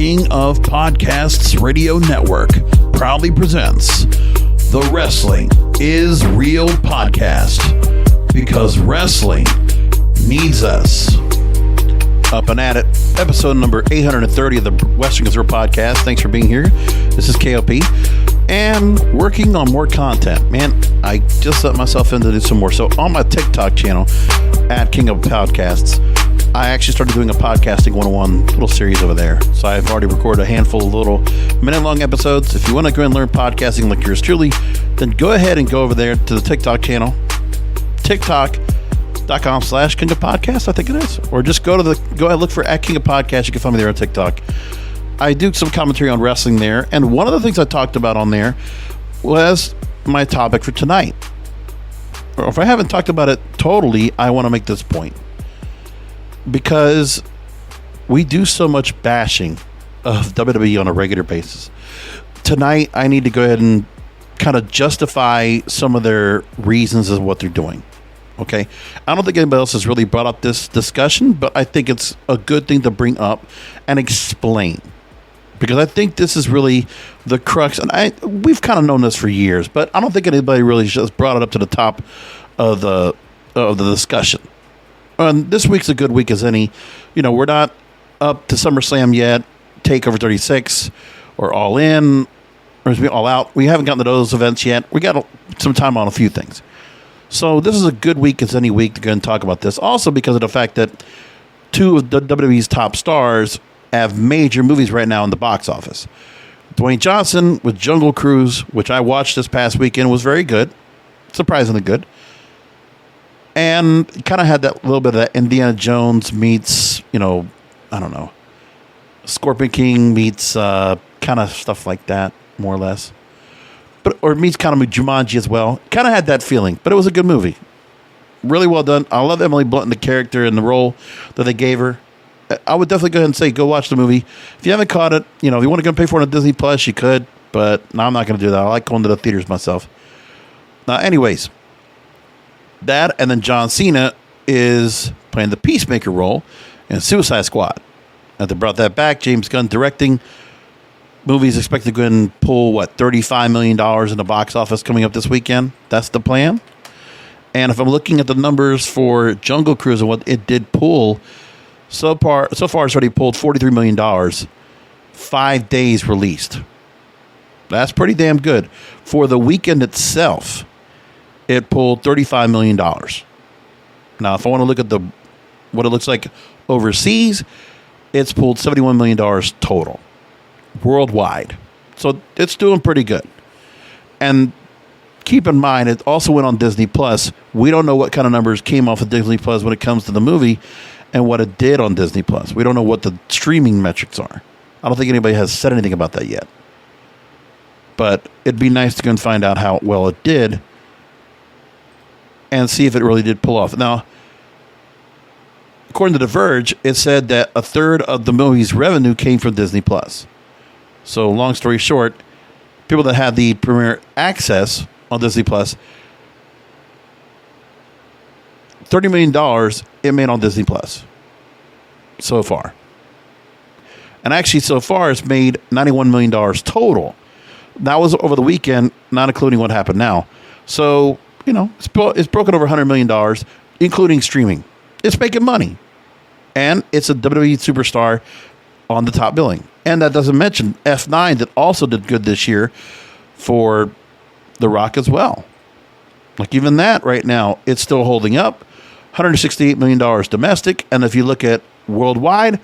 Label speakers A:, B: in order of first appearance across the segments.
A: King of Podcasts Radio Network proudly presents the Wrestling is Real podcast, because wrestling needs us. Up and at it, episode number 830 of the Wrestling is Real podcast. Thanks for being here. This is KOP, and working on more content. Man, I just let myself in to do some more. So on my TikTok channel, at King of Podcasts, I actually started doing a podcasting 101 little series over there. So I've already recorded a handful of little minute-long episodes. If you want to go and learn podcasting like yours truly, then go ahead and go over there to the TikTok channel, TikTok.com/King of Podcasts, I think it is. Or just go ahead, look for at King of Podcasts. You can find me there on TikTok. I do some commentary on wrestling there. And one of the things I talked about on there was my topic for tonight. Or if I haven't talked about it totally, I want to make this point. Because we do so much bashing of WWE on a regular basis. Tonight, I need to go ahead and kind of justify some of their reasons of what they're doing. Okay? I don't think anybody else has really brought up this discussion, but I think it's a good thing to bring up and explain. Because I think this is really the crux. And we've kind of known this for years, but I don't think anybody really just brought it up to the top of the discussion. And this week's a good week as any. You know, we're not up to SummerSlam yet, TakeOver 36, or All In, or All Out. We haven't gotten to those events yet. We got some time on a few things. So this is a good week as any week to go and talk about this. Also because of the fact that two of WWE's top stars have major movies right now in the box office. Dwayne Johnson with Jungle Cruise, which I watched this past weekend, was very good. Surprisingly good. And kind of had that little bit of that Indiana Jones meets, Scorpion King meets kind of stuff like that, more or less. Or meets kind of Jumanji as well. Kind of had that feeling, but it was a good movie. Really well done. I love Emily Blunt, the character and the role that they gave her. I would definitely go ahead and say, go watch the movie. If you haven't caught it, if you want to go pay for it on Disney Plus, you could. But no, I'm not going to do that. I like going to the theaters myself. Anyways. That, and then John Cena is playing the Peacemaker role in Suicide Squad. And they brought that back. James Gunn directing. Movie's expected to go and pull, $35 million in the box office coming up this weekend. That's the plan. And if I'm looking at the numbers for Jungle Cruise and what it did pull, so far it's already pulled $43 million. 5 days released. That's pretty damn good. For the weekend itself, it pulled $35 million. Now, if I want to look at what it looks like overseas, it's pulled $71 million total, worldwide. So it's doing pretty good. And keep in mind, it also went on Disney Plus. We don't know what kind of numbers came off of Disney Plus when it comes to the movie and what it did on Disney Plus. We don't know what the streaming metrics are. I don't think anybody has said anything about that yet. But it'd be nice to go and find out how well it did and see if it really did pull off. Now, according to The Verge, it said that a third of the movie's revenue came from Disney Plus. So, long story short, people that had the premiere access on Disney Plus, $30 million it made on Disney Plus so far. And actually, so far, it's made $91 million total. That was over the weekend, not including what happened now. So, it's broken over $100 million, including streaming. It's making money. And it's a WWE superstar on the top billing. And that doesn't mention F9 that also did good this year for The Rock as well. Like even that right now, it's still holding up. $168 million domestic. And if you look at worldwide,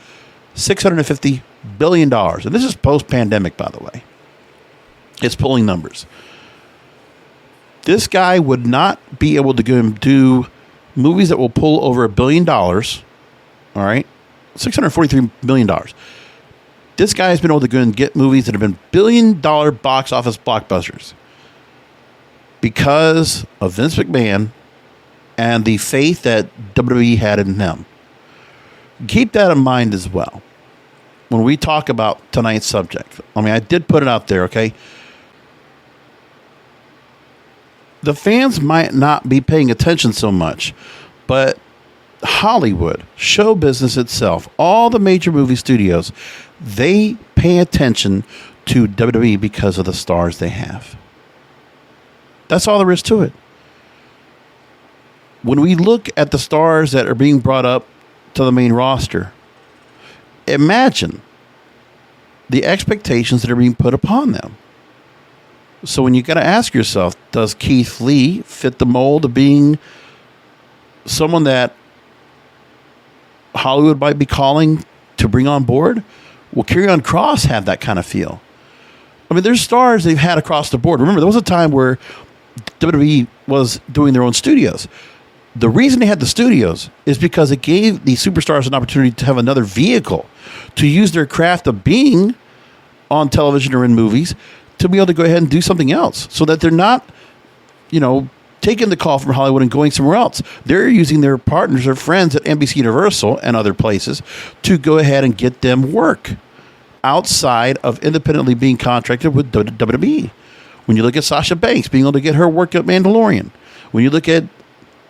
A: $650 billion. And this is post-pandemic, by the way. It's pulling numbers. This guy would not be able to go and do movies that will pull over $1 billion. All right. $643 million. This guy has been able to go and get movies that have been billion-dollar box office blockbusters because of Vince McMahon and the faith that WWE had in him. Keep that in mind as well when we talk about tonight's subject. I did put it out there, okay? The fans might not be paying attention so much, but Hollywood, show business itself, all the major movie studios, They pay attention to WWE because of the stars they have. That's all there is to it. When we look at the stars that are being brought up to the main roster, imagine the expectations that are being put upon them. So when you got to ask yourself, does Keith Lee fit the mold of being someone that Hollywood might be calling to bring on board? Will Karrion Kross have that kind of feel? I mean, there's stars they've had across the board. Remember, there was a time where WWE was doing their own studios. The reason they had the studios is because it gave the superstars an opportunity to have another vehicle to use their craft of being on television or in movies to be able to go ahead and do something else so that they're not, taking the call from Hollywood and going somewhere else. They're using their partners or friends at NBC Universal and other places to go ahead and get them work outside of independently being contracted with WWE. When you look at Sasha Banks being able to get her work at Mandalorian, when you look at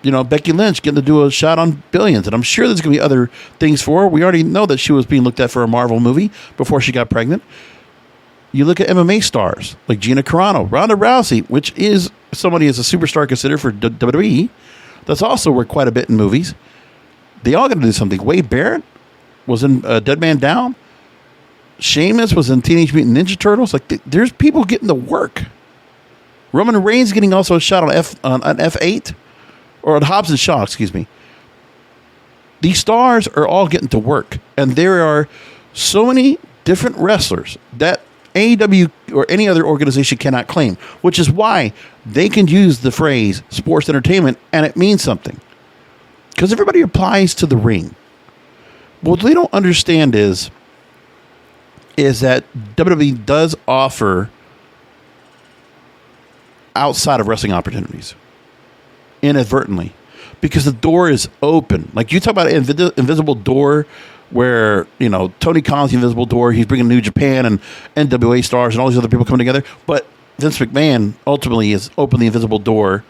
A: Becky Lynch getting to do a shot on Billions, and I'm sure there's going to be other things for her. We already know that she was being looked at for a Marvel movie before she got pregnant. You look at MMA stars like Gina Carano, Ronda Rousey, which is somebody as a superstar considered for WWE. That's also worked quite a bit in movies. They all got to do something. Wade Barrett was in Dead Man Down. Sheamus was in Teenage Mutant Ninja Turtles. There's people getting to work. Roman Reigns getting also a shot on F8 or on Hobbs and Shaw, excuse me. These stars are all getting to work, and there are so many different wrestlers that AEW or any other organization cannot claim, which is why they can use the phrase sports entertainment and it means something. Because everybody applies to the ring. What they don't understand is that WWE does offer outside of wrestling opportunities inadvertently because the door is open. Like you talk about an invisible door where, Tony Khan's the invisible door. He's bringing New Japan and NWA stars and all these other people coming together. But Vince McMahon ultimately has opened the invisible door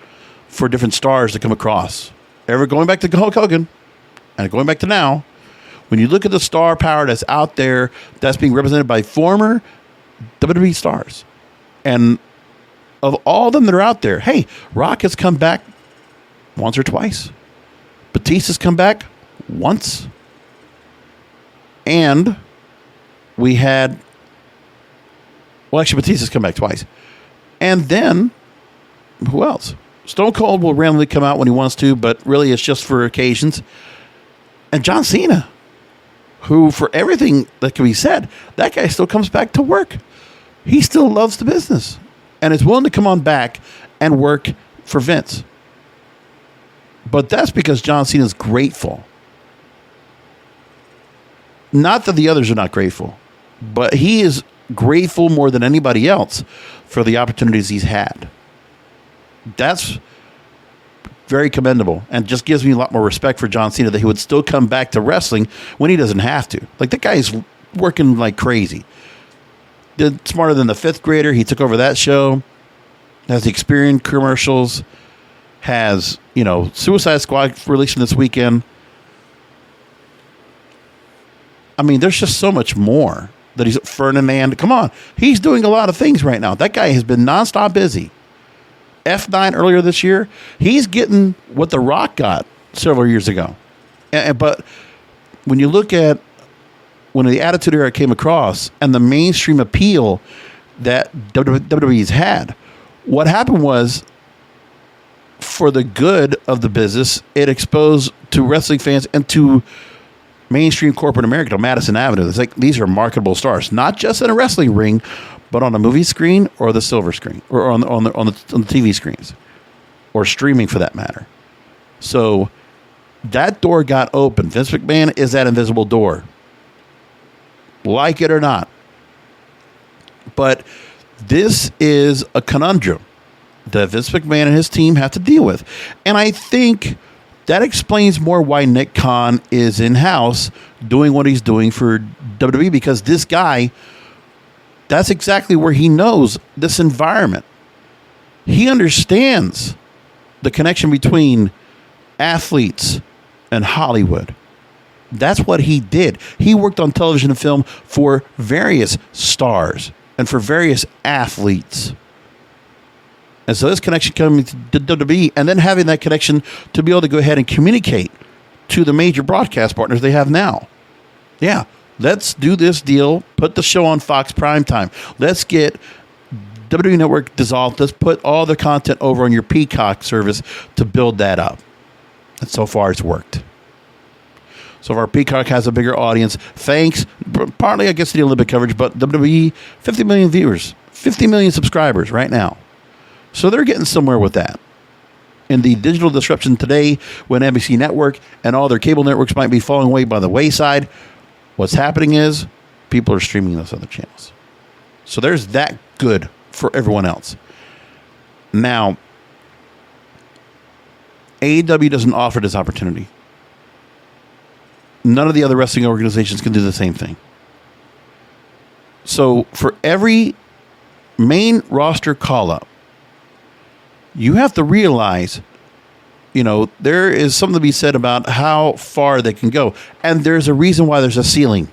A: for different stars to come across. Ever going back to Hulk Hogan and going back to now, when you look at the star power that's out there, that's being represented by former WWE stars. And of all of them that are out there, hey, Rock has come back once or twice. Batista's come back once. And we had, Batista's come back twice. And then, who else? Stone Cold will randomly come out when he wants to, but really it's just for occasions. And John Cena, who, for everything that can be said, that guy still comes back to work. He still loves the business and is willing to come on back and work for Vince. But that's because John Cena's grateful. Not that the others are not grateful, but he is grateful more than anybody else for the opportunities he's had. That's very commendable and just gives me a lot more respect for John Cena that he would still come back to wrestling when he doesn't have to. Like, that guy's working like crazy. Did Smarter Than the Fifth Grader. He took over that show. Has the Experian commercials. Has, Suicide Squad releasing this weekend. I mean, there's just so much more that he's Ferdinand. Come on. He's doing a lot of things right now. That guy has been nonstop busy. F9 earlier this year, he's getting what The Rock got several years ago. But when you look at when the Attitude Era came across and the mainstream appeal that WWE's had, what happened was, for the good of the business, it exposed to wrestling fans and to mainstream corporate America, to Madison Avenue. It's like, these are marketable stars, not just in a wrestling ring, but on a movie screen or the silver screen or on the TV screens or streaming for that matter. So that door got open. Vince McMahon is that invisible door, like it or not. But this is a conundrum that Vince McMahon and his team have to deal with. And I think that explains more why Nick Khan is in-house doing what he's doing for WWE, because this guy, that's exactly where he knows this environment. He understands the connection between athletes and Hollywood. That's what he did. He worked on television and film for various stars and for various athletes. And so this connection coming to WWE, and then having that connection to be able to go ahead and communicate to the major broadcast partners they have now. Yeah, let's do this deal. Put the show on Fox primetime. Let's get WWE Network dissolved. Let's put all the content over on your Peacock service to build that up. And so far, it's worked. So far, Peacock has a bigger audience. Thanks, partly, I guess, to the Olympic coverage, but WWE, 50 million viewers, 50 million subscribers right now. So they're getting somewhere with that. In the digital disruption today, when NBC Network and all their cable networks might be falling away by the wayside, what's happening is people are streaming those other channels. So there's that good for everyone else. Now, AEW doesn't offer this opportunity. None of the other wrestling organizations can do the same thing. So for every main roster call-up, you have to realize, there is something to be said about how far they can go. And there's a reason why there's a ceiling.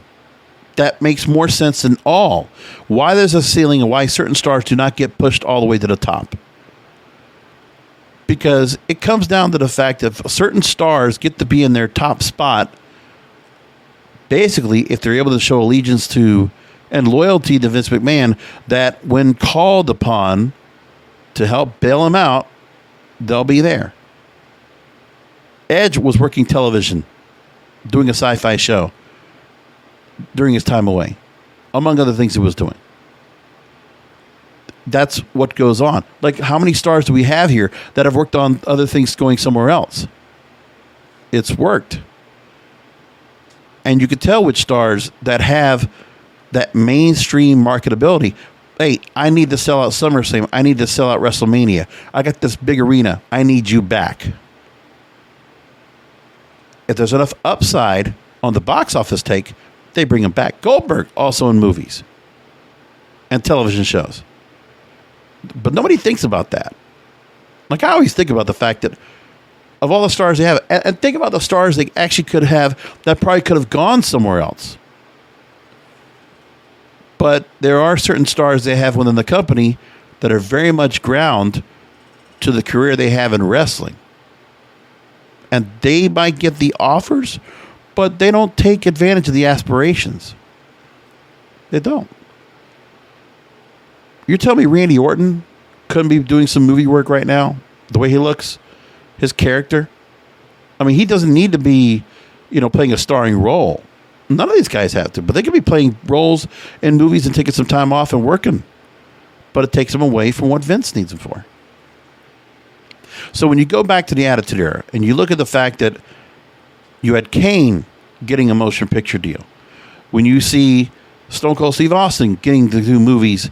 A: That makes more sense than all. Why there's a ceiling and why certain stars do not get pushed all the way to the top. Because it comes down to the fact that if certain stars get to be in their top spot, basically, if they're able to show allegiance to and loyalty to Vince McMahon, that when called upon to help bail him out, they'll be there. Edge was working television, doing a sci-fi show during his time away, among other things he was doing. That's what goes on. Like, how many stars do we have here that have worked on other things going somewhere else? It's worked. And you could tell which stars that have that mainstream marketability. Hey, I need to sell out SummerSlam. I need to sell out WrestleMania. I got this big arena. I need you back. If there's enough upside on the box office take, they bring him back. Goldberg, also in movies and television shows. But nobody thinks about that. Like, I always think about the fact that of all the stars they have, and think about the stars they actually could have that probably could have gone somewhere else. But there are certain stars they have within the company that are very much ground to the career they have in wrestling. And they might get the offers, but they don't take advantage of the aspirations. They don't. You're telling me Randy Orton couldn't be doing some movie work right now? The way he looks, his character. I mean, he doesn't need to be, playing a starring role. None of these guys have to, but they could be playing roles in movies and taking some time off and working. But it takes them away from what Vince needs them for. So when you go back to the Attitude Era and you look at the fact that you had Kane getting a motion picture deal, when you see Stone Cold Steve Austin getting to do movies,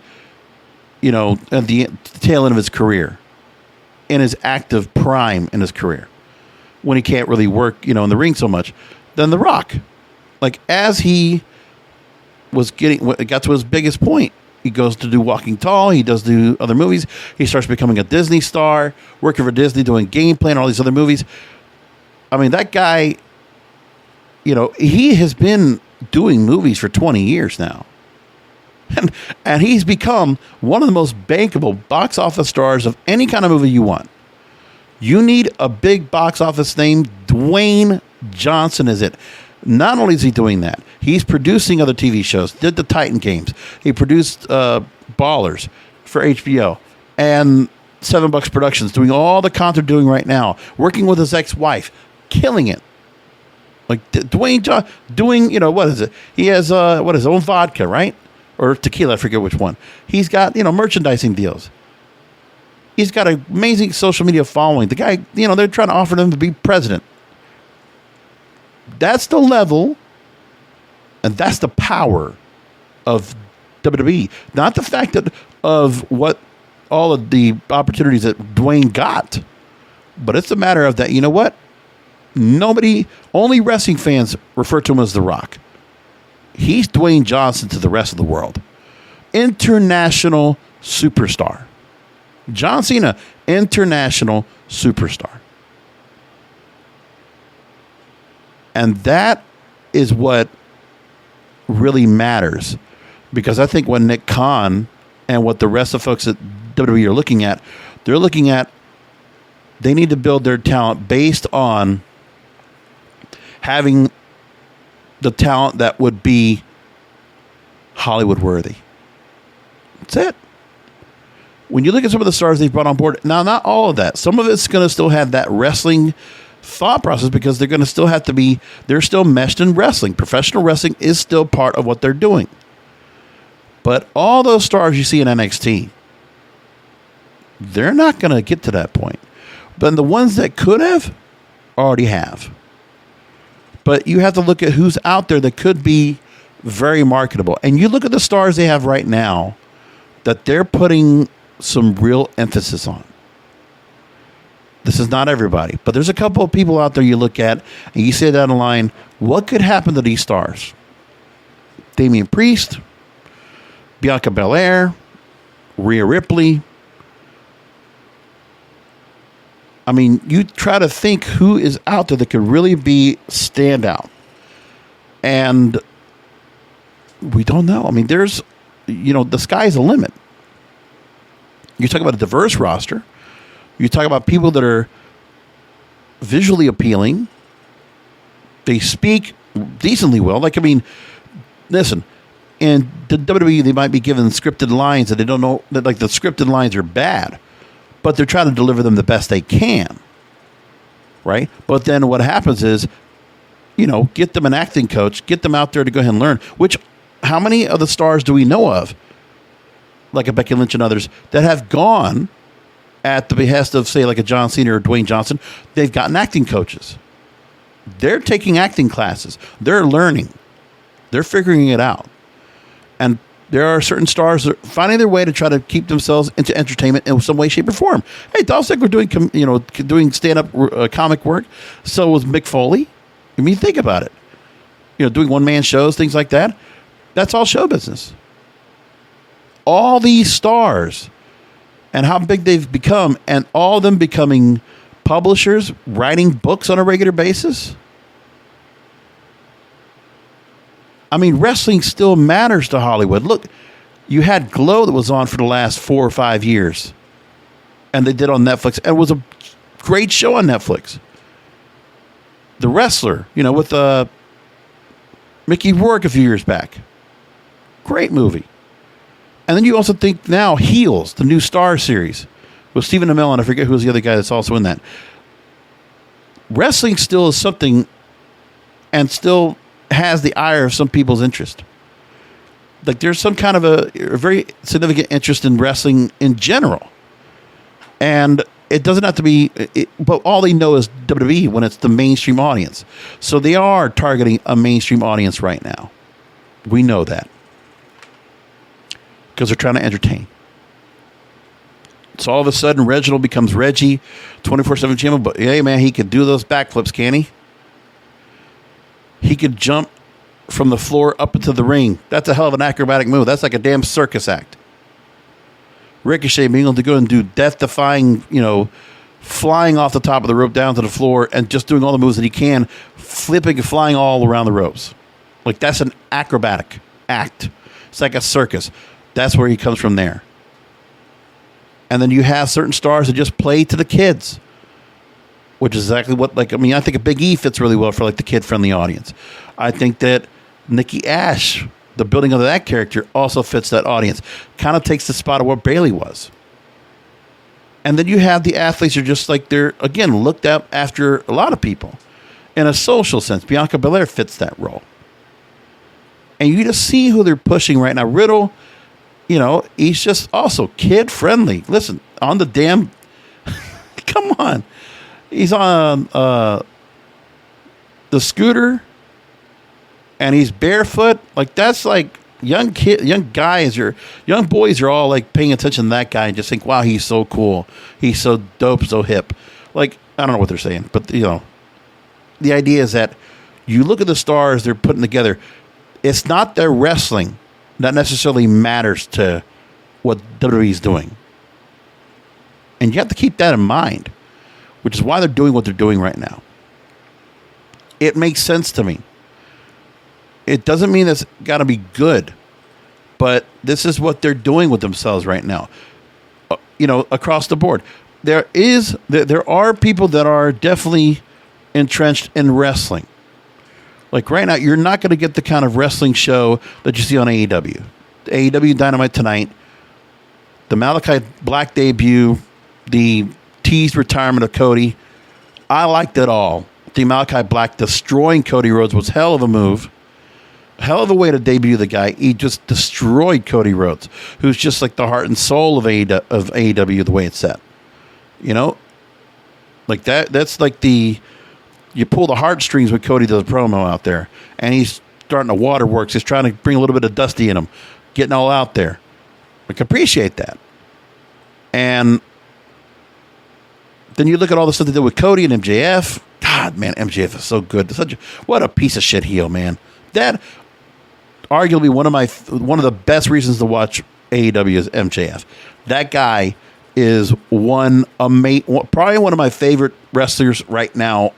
A: at the tail end of his career, in his active prime in his career, when he can't really work, in the ring so much, then The Rock, like as he got to his biggest point, he goes to do Walking Tall. He does do other movies. He starts becoming a Disney star, working for Disney, doing Gameplay and all these other movies. I mean, that guy, he has been doing movies for 20 years now. And he's become one of the most bankable box office stars of any kind of movie you want. You need a big box office name. Dwayne Johnson is it. Not only is he doing that, he's producing other TV shows. Did the Titan Games. He produced Ballers for HBO. And $7 Productions, doing all the content doing right now. Working with his ex-wife. Killing it. Like Dwayne doing, what is it? He has his own vodka, right? Or tequila, I forget which one. He's got, merchandising deals. He's got an amazing social media following. The guy, they're trying to offer him to be president. That's the level and that's the power of WWE. Not the fact of what all of the opportunities that Dwayne got, but it's a matter of that, only wrestling fans refer to him as The Rock. He's Dwayne Johnson to the rest of the world. International superstar. John Cena, international superstar. And that is what really matters. Because I think what Nick Khan and what the rest of the folks at WWE are looking at, they need to build their talent based on having the talent that would be Hollywood worthy. That's it. When you look at some of the stars they've brought on board, now not all of that. Some of it's going to still have that wrestling thought process because they're going to still have to be, they're still meshed in wrestling. Professional wrestling is still part of what they're doing. But all those stars you see in NXT, they're not going to get to that point. But the ones that could have, already have. But you have to look at who's out there that could be very marketable. And you look at the stars they have right now that they're putting some real emphasis on. This is not everybody, but there's a couple of people out there you look at and you say down the line, what could happen to these stars? Damian Priest, Bianca Belair, Rhea Ripley. I mean, you try to think who is out there that could really be standout. And we don't know. I mean, there's, the sky's the limit. You talk about a diverse roster. You talk about people that are visually appealing. They speak decently well. Listen, in the WWE, they might be given scripted lines that they don't know, that the scripted lines are bad. But they're trying to deliver them the best they can, right? But then what happens is, get them an acting coach, get them out there to go ahead and learn, which how many of the stars do we know of, like a Becky Lynch and others, that have gone at the behest of, say, like a John Cena or Dwayne Johnson? They've gotten acting coaches. They're taking acting classes. They're learning. They're figuring it out. And there are certain stars that are finding their way to try to keep themselves into entertainment in some way, shape, or form. Hey, Dolph Ziggler doing stand-up comic work. So was Mick Foley. I mean, think about it. Doing one-man shows, things like that. That's all show business. All these stars and how big they've become, and all of them becoming publishers, writing books on a regular basis. I mean, wrestling still matters to Hollywood. Look, you had Glow that was on for the last 4 or 5 years. And they did on Netflix. And it was a great show on Netflix. The Wrestler, with Mickey Rourke a few years back. Great movie. And then you also think now Heels, the new Star series, with Stephen Amell, and I forget who's the other guy that's also in that. Wrestling still is something, and still has the ire of some people's interest. Like there's some kind of a very significant interest in wrestling in general. And it doesn't have to be, but all they know is WWE when it's the mainstream audience. So they are targeting a mainstream audience right now. We know that. Because they're trying to entertain. So all of a sudden, Reginald becomes Reggie, 24/7 champion. But hey, man, he could do those backflips, can he? He could jump from the floor up into the ring. That's a hell of an acrobatic move. That's like a damn circus act. Ricochet being able to go and do death-defying, flying off the top of the rope down to the floor and just doing all the moves that he can, flipping and flying all around the ropes. Like that's an acrobatic act. It's like a circus. That's where he comes from there. And then you have certain stars that just play to the kids. Which is exactly what, I think a Big E fits really well for the kid-friendly audience. I think that Nikki Ash, the building of that character, also fits that audience. Kind of takes the spot of what Bayley was. And then you have the athletes who are just they're, again, looked at after a lot of people. In a social sense, Bianca Belair fits that role. And you just see who they're pushing right now. Riddle, he's just also kid-friendly. Listen, on the damn... Come on. He's on the scooter, and he's barefoot. That's young guys or young boys are all paying attention to that guy and just think, wow, he's so cool. He's so dope, so hip. I don't know what they're saying, but the idea is that you look at the stars they're putting together. It's not their wrestling that necessarily matters to what WWE's doing. And you have to keep that in mind. Which is why they're doing what they're doing right now. It makes sense to me. It doesn't mean it's got to be good, but this is what they're doing with themselves right now. Across the board, there are people that are definitely entrenched in wrestling. Like right now, you're not going to get the kind of wrestling show that you see on AEW. AEW Dynamite tonight, the Malachi Black debut, the teased retirement of Cody. I liked it all. The Malachi Black destroying Cody Rhodes was hell of a move. Hell of a way to debut the guy. He just destroyed Cody Rhodes, who's just like the heart and soul of AEW the way it's set. Like that. That's like you pull the heartstrings when Cody does a promo out there, and he's starting to waterworks. He's trying to bring a little bit of Dusty in him, getting all out there. I can appreciate that. And then you look at all the stuff they did with Cody and MJF. God, man, MJF is so good. What a piece of shit heel, man. That arguably one of the best reasons to watch AEW is MJF. That guy is probably one of my favorite wrestlers right now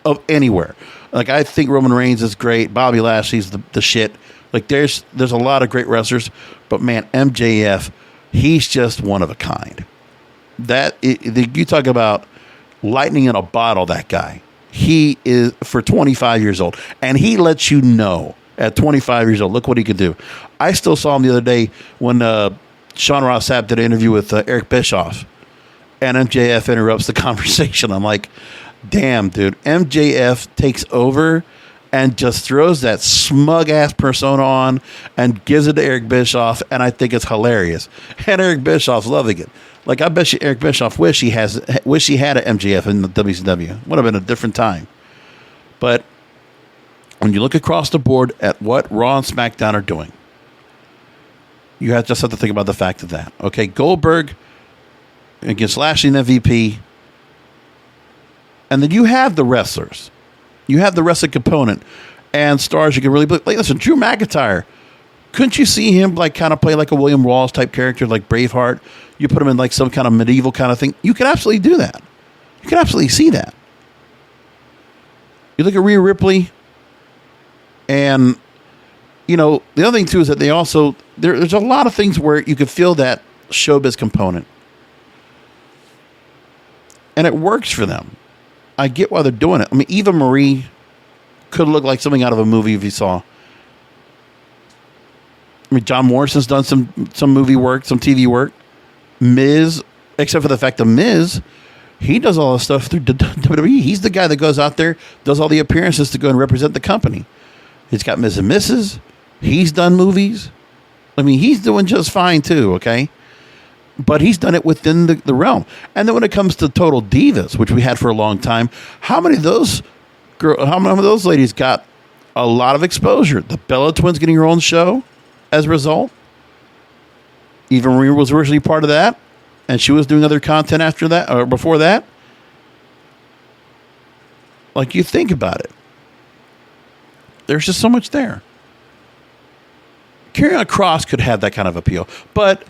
A: of anywhere. Like, I think Roman Reigns is great. Bobby Lashley's the shit. Like, there's a lot of great wrestlers, but man, MJF, he's just one of a kind. You talk about lightning in a bottle, that guy. He is, for 25 years old, and he lets you know at 25 years old, look what he could do. I still saw him the other day when Sean Ross Sapp did an interview with Eric Bischoff, and MJF interrupts the conversation. I'm like, damn, dude. MJF takes over and just throws that smug-ass persona on and gives it to Eric Bischoff, and I think it's hilarious. And Eric Bischoff's loving it. Like, I bet you Eric Bischoff wish he had a MJF in the WCW. Would have been a different time. But when you look across the board at what Raw and SmackDown are doing, you just have to think about the fact of that. Okay, Goldberg against Lashley and MVP. And then you have the wrestlers. You have the wrestling component and stars you can really play. Like, listen, Drew McIntyre. Couldn't you see him like kind of play like a William Wallace type character, like Braveheart? You put him in like some kind of medieval kind of thing. You could absolutely do that. You could absolutely see that. You look at Rhea Ripley, and the other thing too is that they also there's a lot of things where you could feel that showbiz component, and it works for them. I get why they're doing it. I mean, Eva Marie could look like something out of a movie if you saw. I mean, John Morrison's done some movie work, some TV work. Miz, except for the fact of Miz, he does all the stuff through WWE. He's the guy that goes out there, does all the appearances to go and represent the company. He's got Ms. and Mrs. He's done movies. I mean, he's doing just fine too, okay? But he's done it within the realm. And then when it comes to Total Divas, which we had for a long time, how many of those ladies got a lot of exposure? The Bella Twins getting her own show as a result. Eva Marie was originally part of that, and she was doing other content after that or before that. Like, you think about it. There's just so much there. Karrion Kross could have that kind of appeal, but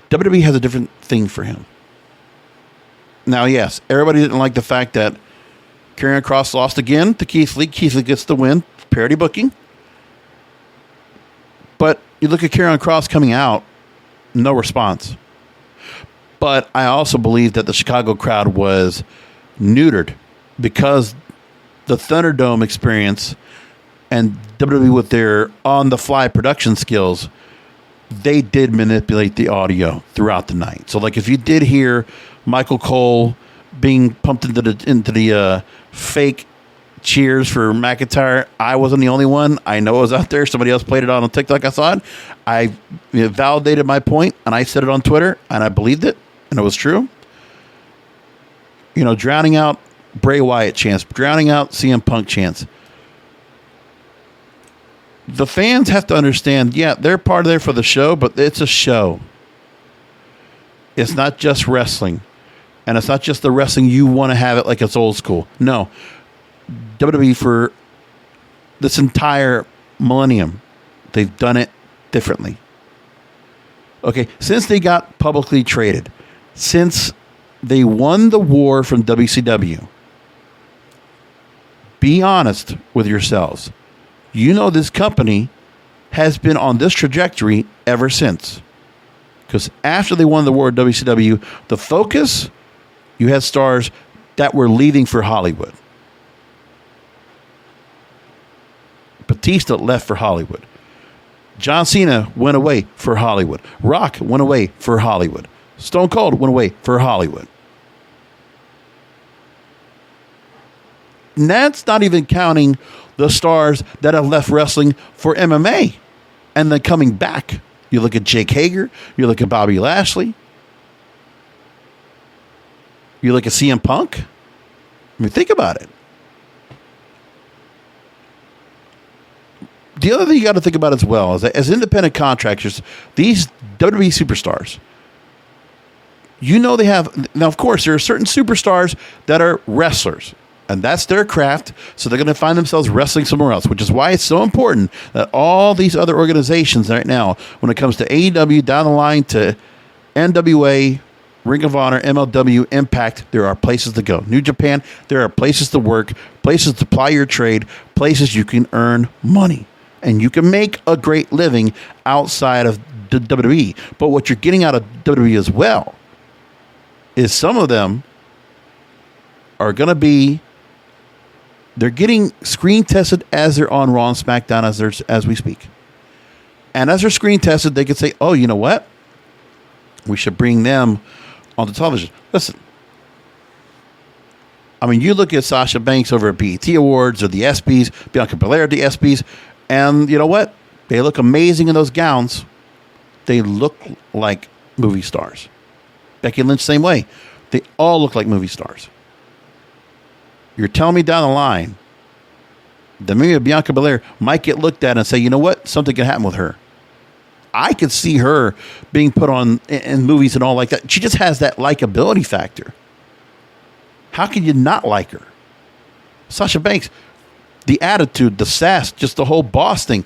A: WWE has a different thing for him. Now, yes, everybody didn't like the fact that Karrion Kross lost again to Keith Lee. Keith Lee gets the win. Parody booking. But you look at Karrion Kross coming out, no response. But I also believe that the Chicago crowd was neutered because the Thunderdome experience and WWE with their on-the-fly production skills, they did manipulate the audio throughout the night. So, like, if you did hear Michael Cole being pumped into the fake cheers for McIntyre, I wasn't the only one. I know it was out there. Somebody else played it on TikTok. I saw it. I validated my point, and I said it on Twitter, and I believed it, and it was true. Drowning out Bray Wyatt chants, drowning out CM Punk chants. The fans have to understand, yeah, they're part of there for the show, but it's a show. It's not just wrestling. And it's not just the wrestling you want to have it like it's old school. No. WWE for this entire millennium, they've done it differently. Okay, since they got publicly traded, since they won the war from WCW, Be honest with yourselves. You know this company has been on this trajectory ever since. Because after they won the war at WCW, the focus, you had stars that were leaving for Hollywood. Batista left for Hollywood. John Cena went away for Hollywood. Rock went away for Hollywood. Stone Cold went away for Hollywood. And that's not even counting the stars that have left wrestling for MMA and then coming back. You look at Jake Hager. You look at Bobby Lashley. You look at CM Punk. I mean, think about it. The other thing you got to think about as well is that as independent contractors, these WWE superstars, you know they have... Now, of course, there are certain superstars that are wrestlers, and that's their craft, so they're going to find themselves wrestling somewhere else, which is why it's so important that all these other organizations right now, when it comes to AEW, down the line to NWA, Ring of Honor, MLW, Impact, there are places to go. New Japan, there are places to work, places to ply your trade, places you can earn money. And you can make a great living outside of WWE. But what you're getting out of WWE as well is some of them are going to be, they're getting screen tested as they're on Raw and SmackDown as we speak. And as they're screen tested, they can say, oh, you know what? We should bring them onto television. Listen, I mean, you look at Sasha Banks over at BET Awards or the ESPYs, Bianca Belair at the ESPYs, and you know what? They look amazing in those gowns. They look like movie stars. Becky Lynch, same way. They all look like movie stars. You're telling me down the line that maybe Bianca Belair might get looked at and say, you know what? Something can happen with her. I could see her being put on in movies and all like that. She just has that likability factor. How can you not like her? Sasha Banks, the attitude, the sass, just the whole boss thing,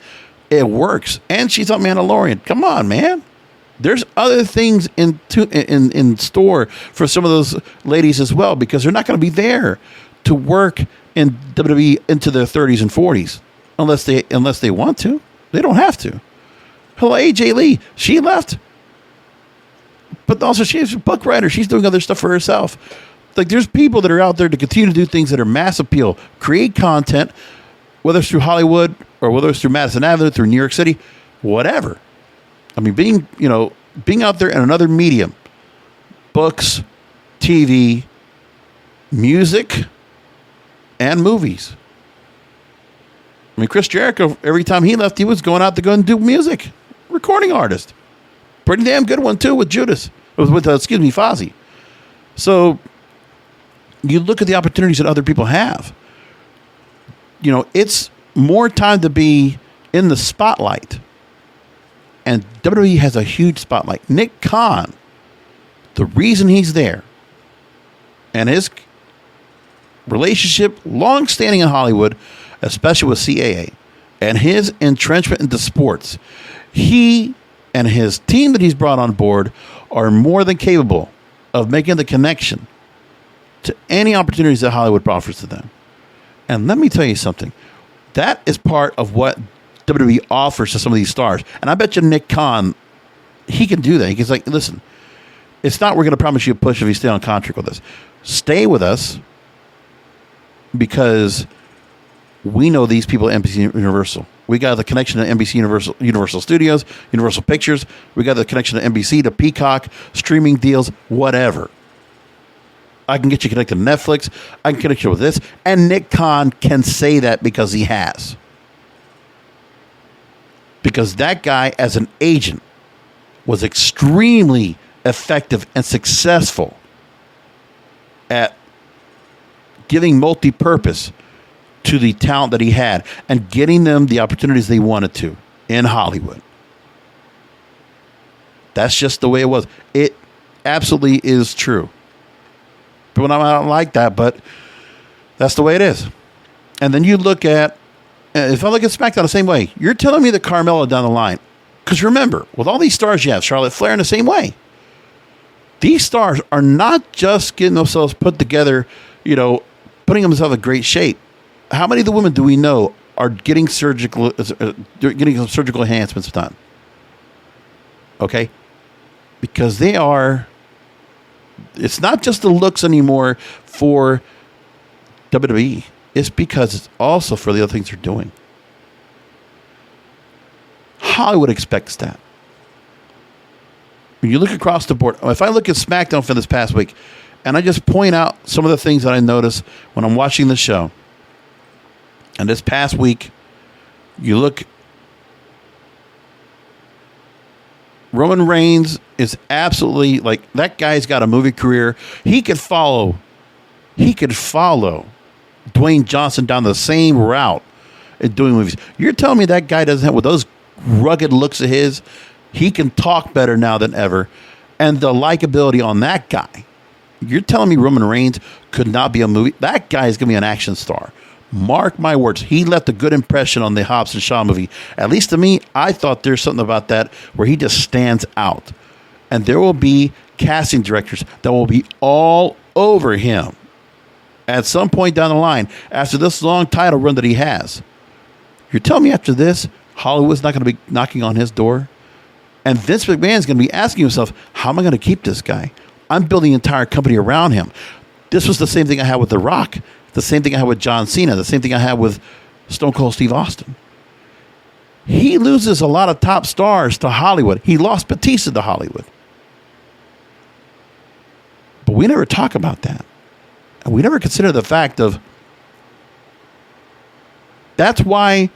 A: it works. And she's on Mandalorian. Come on, man. There's other things in store for some of those ladies as well, because they're not going to be there to work in WWE into their 30s and 40s unless they want to. They don't have to. Hello, AJ Lee. She left. But also she's a book writer. She's doing other stuff for herself. Like, there's people that are out there to continue to do things that are mass appeal, create content, whether it's through Hollywood or whether it's through Madison Avenue, through New York City, whatever. I mean, being out there in another medium, books, TV, music, and movies. I mean, Chris Jericho, every time he left, he was going out to go and do music. Recording artist. Pretty damn good one, too, with Judas. With Fozzy. So, you look at the opportunities that other people have. You know, it's more time to be in the spotlight. And WWE has a huge spotlight. Nick Khan, the reason he's there, and his relationship, long-standing in Hollywood, especially with CAA, and his entrenchment into sports, he and his team that he's brought on board are more than capable of making the connection to any opportunities that Hollywood offers to them. And let me tell you something. That is part of what WWE offers to some of these stars. And I bet you Nick Khan, he can do that. He's like, listen, it's not we're going to promise you a push if you stay on contract with us. Stay with us because we know these people at NBC Universal. We got the connection to NBC Universal Studios, Universal Pictures. We got the connection to NBC, to Peacock, streaming deals, whatever. I can get you connected to Netflix. I can connect you with this. And Nick Khan can say that because he has. Because that guy, as an agent, was extremely effective and successful at giving multi-purpose to the talent that he had and getting them the opportunities they wanted to in Hollywood. That's just the way it was. It absolutely is true. But I don't like that, but that's the way it is. And then you look at, if I look at SmackDown the same way, you're telling me that Carmella down the line, because remember, with all these stars you have, Charlotte Flair in the same way, these stars are not just getting themselves put together, you know, putting themselves in great shape. how many of the women do we know are getting surgical enhancements done? Okay, because they are. It's not just the looks anymore for WWE. It's because it's also for the other things they're doing. Hollywood expects that. When you look across the board, if I look at SmackDown for this past week, and I just point out some of the things that I notice when I'm watching the show, and this past week, you look, Roman Reigns is absolutely, like, that guy's got a movie career. He could follow Dwayne Johnson down the same route in doing movies. You're telling me that guy doesn't have, with those rugged looks of his, he can talk better now than ever, and the likability on that guy. You're telling me Roman Reigns could not be a movie? That guy is going to be an action star. Mark my words. He left a good impression on the Hobbs and Shaw movie. At least to me, I thought there's something about that where he just stands out. And there will be casting directors that will be all over him at some point down the line after this long title run that he has. You're telling me after this, Hollywood's not going to be knocking on his door? And Vince McMahon's going to be asking himself, how am I going to keep this guy? I'm building an entire company around him. This was the same thing I had with The Rock, the same thing I had with John Cena, the same thing I had with Stone Cold Steve Austin. He loses a lot of top stars to Hollywood. He lost Batista to Hollywood. But we never talk about that. And we never consider the fact of, that's why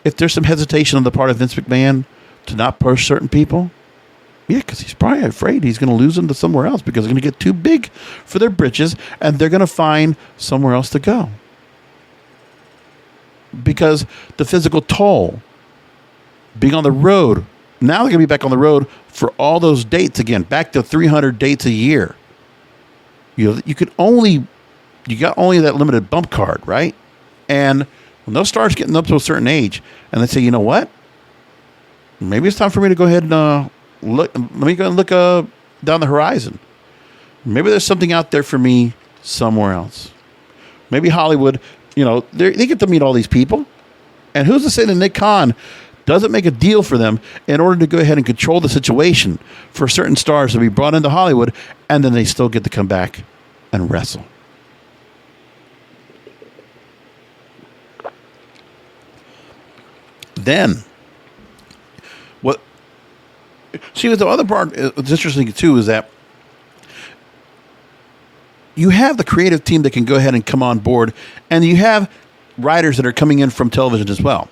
A: if there's some hesitation on the part of Vince McMahon to not push certain people, yeah, because he's probably afraid he's going to lose them to somewhere else because they're going to get too big for their britches and they're going to find somewhere else to go. Because the physical toll, being on the road, now they're going to be back on the road for all those dates again, back to 300 dates a year. You got only that limited bump card, right? And when those stars getting up to a certain age and they say, you know what? Maybe it's time for me to go ahead and look. Let me go and look down the horizon. Maybe there's something out there for me somewhere else. Maybe Hollywood, they get to meet all these people. And who's to say that Nick Khan doesn't make a deal for them in order to go ahead and control the situation for certain stars to be brought into Hollywood, and then they still get to come back and wrestle. Then, the other part that's interesting too is that you have the creative team that can go ahead and come on board, and you have writers that are coming in from television as well.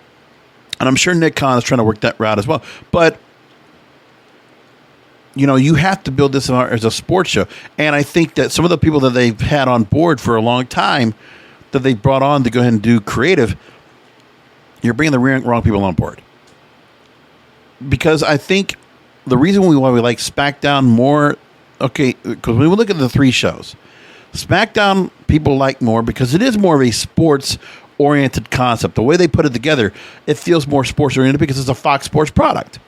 A: And I'm sure Nick Khan is trying to work that route as well. But, you have to build this as a sports show. And I think that some of the people that they've had on board for a long time that they brought on to go ahead and do creative, you're bringing the wrong people on board. Because I think the reason why we like SmackDown more, because when we look at the three shows, SmackDown people like more because it is more of a sports-oriented concept. The way they put it together, it feels more sports-oriented because it's a Fox Sports product.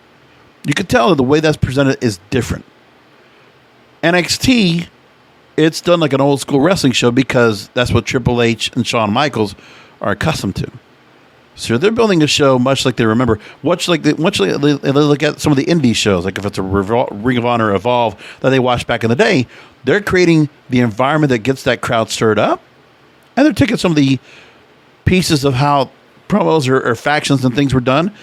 A: You can tell that the way that's presented is different. NXT, it's done like an old-school wrestling show because that's what Triple H and Shawn Michaels are accustomed to. So they're building a show much like they remember. Much like they look at some of the indie shows, like if it's a Ring of Honor Evolve that they watched back in the day, they're creating the environment that gets that crowd stirred up, and they're taking some of the pieces of how promos or factions and things were done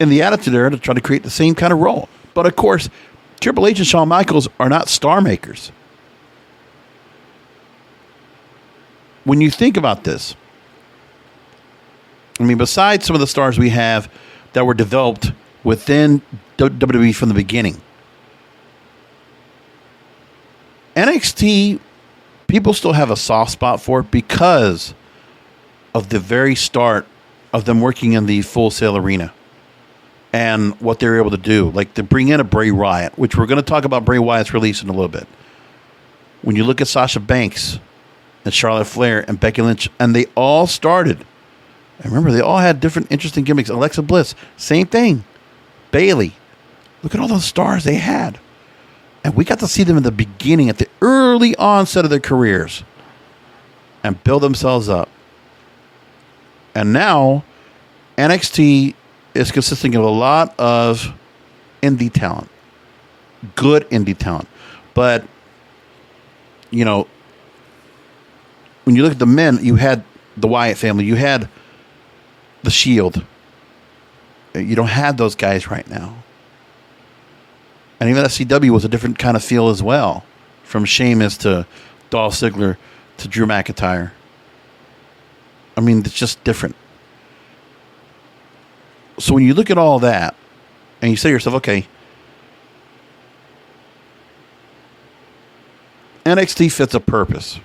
A: in the Attitude Era to try to create the same kind of role. But of course, Triple H and Shawn Michaels are not star makers. When you think about this, besides some of the stars we have that were developed within WWE from the beginning, NXT, people still have a soft spot for it because of the very start of them working in the Full Sail arena and what they were able to do. Like to bring in a Bray Wyatt, which we're going to talk about Bray Wyatt's release in a little bit. When you look at Sasha Banks and Charlotte Flair and Becky Lynch, and they all started. And remember, they all had different interesting gimmicks. Alexa Bliss, same thing. Bayley. Look at all those stars they had. And we got to see them in the beginning, at the early onset of their careers, and build themselves up. And now NXT is consisting of a lot of indie talent, good indie talent. But, you know, when you look at the men, you had the Wyatt family, you had the Shield. You don't have those guys right now. And even SCW was a different kind of feel as well. From Sheamus to Dolph Ziggler to Drew McIntyre. I mean, it's just different. So when you look at all that, and you say to yourself, okay, NXT fits a purpose.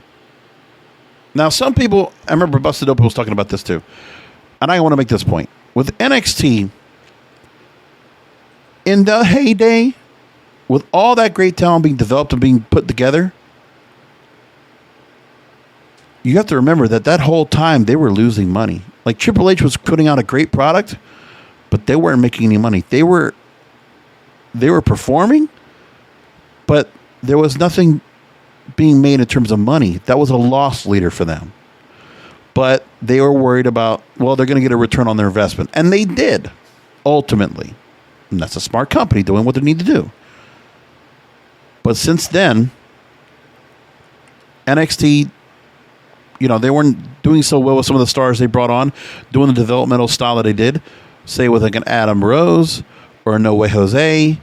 A: Now, some people, I remember Busted Open was talking about this too. And I want to make this point. With NXT, in the heyday, with all that great talent being developed and being put together, you have to remember that whole time they were losing money. Like Triple H was putting out a great product, but they weren't making any money. They were performing, but there was nothing being made in terms of money. That was a loss leader for them. But they were worried about, well, they're going to get a return on their investment. And they did, ultimately. And that's a smart company doing what they need to do. But since then, NXT, you know, they weren't doing so well with some of the stars they brought on, doing the developmental style that they did. Say with like an Adam Rose or a No Way Jose.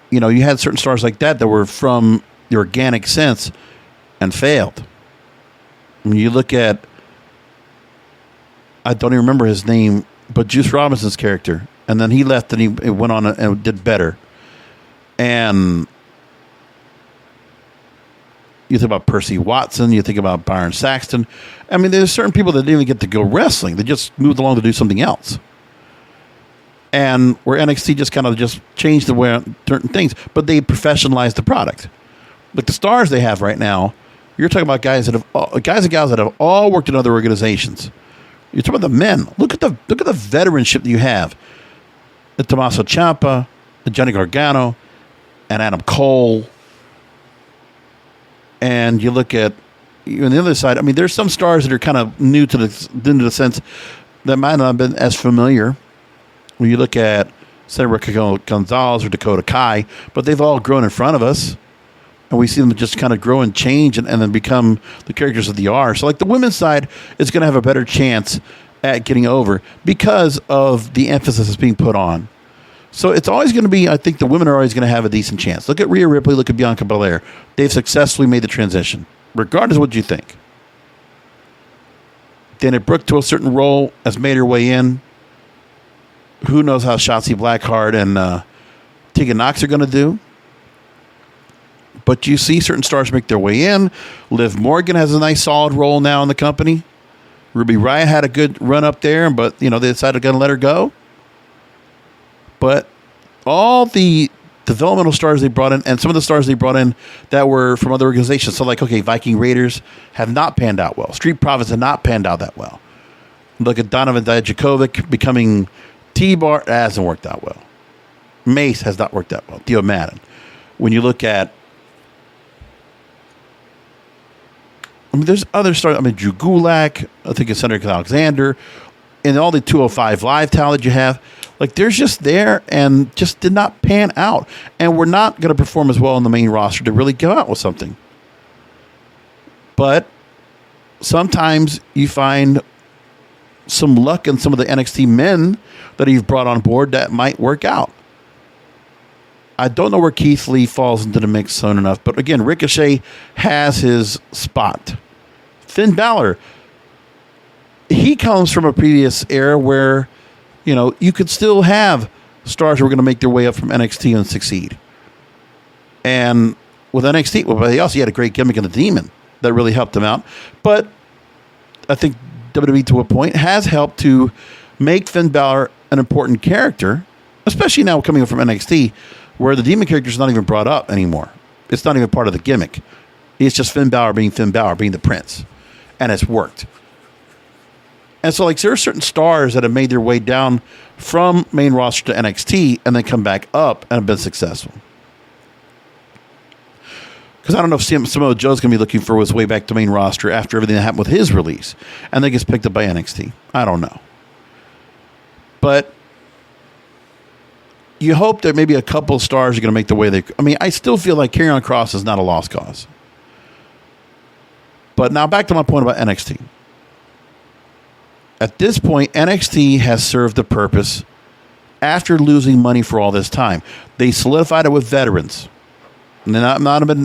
A: You know, you had certain stars like that were from the organic sense and failed. When you look at, I don't even remember his name, but Juice Robinson's character. And then he left and he went on and did better. And you think about Percy Watson, you think about Byron Saxton. I mean, there's certain people that didn't even get to go wrestling. They just moved along to do something else. And where NXT just kind of just changed the way certain things, but they professionalized the product. Like the stars they have right now, you're talking about guys and gals that have all worked in other organizations. You're talking about the men. Look at the veteranship that you have. The Tommaso Ciampa, the Johnny Gargano, and Adam Cole. And you look at on the other side. I mean, there's some stars that are kind of new to the sense that might not have been as familiar. When you look at Cedric Gonzalez or Dakota Kai, but they've all grown in front of us. And we see them just kind of grow and change and then become the characters of the R. So like the women's side is going to have a better chance at getting over because of the emphasis that's being put on. So it's always going to be, I think the women are always going to have a decent chance. Look at Rhea Ripley, look at Bianca Belair. They've successfully made the transition, regardless of what you think. Dana Brooke, to a certain role, has made her way in. Who knows how Shotzi Blackheart and Tegan Nox are going to do. But you see certain stars make their way in. Liv Morgan has a nice solid role now in the company. Ruby Riott had a good run up there, but you know they decided to let her go. But all the developmental stars they brought in, and some of the stars they brought in that were from other organizations. So like, okay, Viking Raiders have not panned out well. Street Profits have not panned out that well. Look at Donovan Dijakovic becoming T-Bar. That hasn't worked out well. Mace has not worked out well. Theo Madden. When you look at, I mean, there's other stars. I mean, Drew Gulak, I think it's Cedric Alexander, and all the 205 Live talent you have. Like, there's just there and just did not pan out. And we're not going to perform as well on the main roster to really go out with something. But sometimes you find some luck in some of the NXT men that you've brought on board that might work out. I don't know where Keith Lee falls into the mix soon enough. But again, Ricochet has his spot. Finn Balor, he comes from a previous era where, you know, you could still have stars who are going to make their way up from NXT and succeed. And with NXT, well, he also had a great gimmick in the Demon that really helped him out. But I think WWE, to a point, has helped to make Finn Balor an important character, especially now coming from NXT, where the Demon character is not even brought up anymore. It's not even part of the gimmick. It's just Finn Balor, being the prince. And it's worked. And so, like, there are certain stars that have made their way down from main roster to NXT and then come back up and have been successful. Because I don't know if Samoa Joe's going to be looking for his way back to main roster after everything that happened with his release, and then gets picked up by NXT. I don't know. But you hope that maybe a couple stars are going to make the way they... I mean, I still feel like Karrion Kross is not a lost cause. But now back to my point about NXT. At this point, NXT has served the purpose after losing money for all this time. They solidified it with veterans. And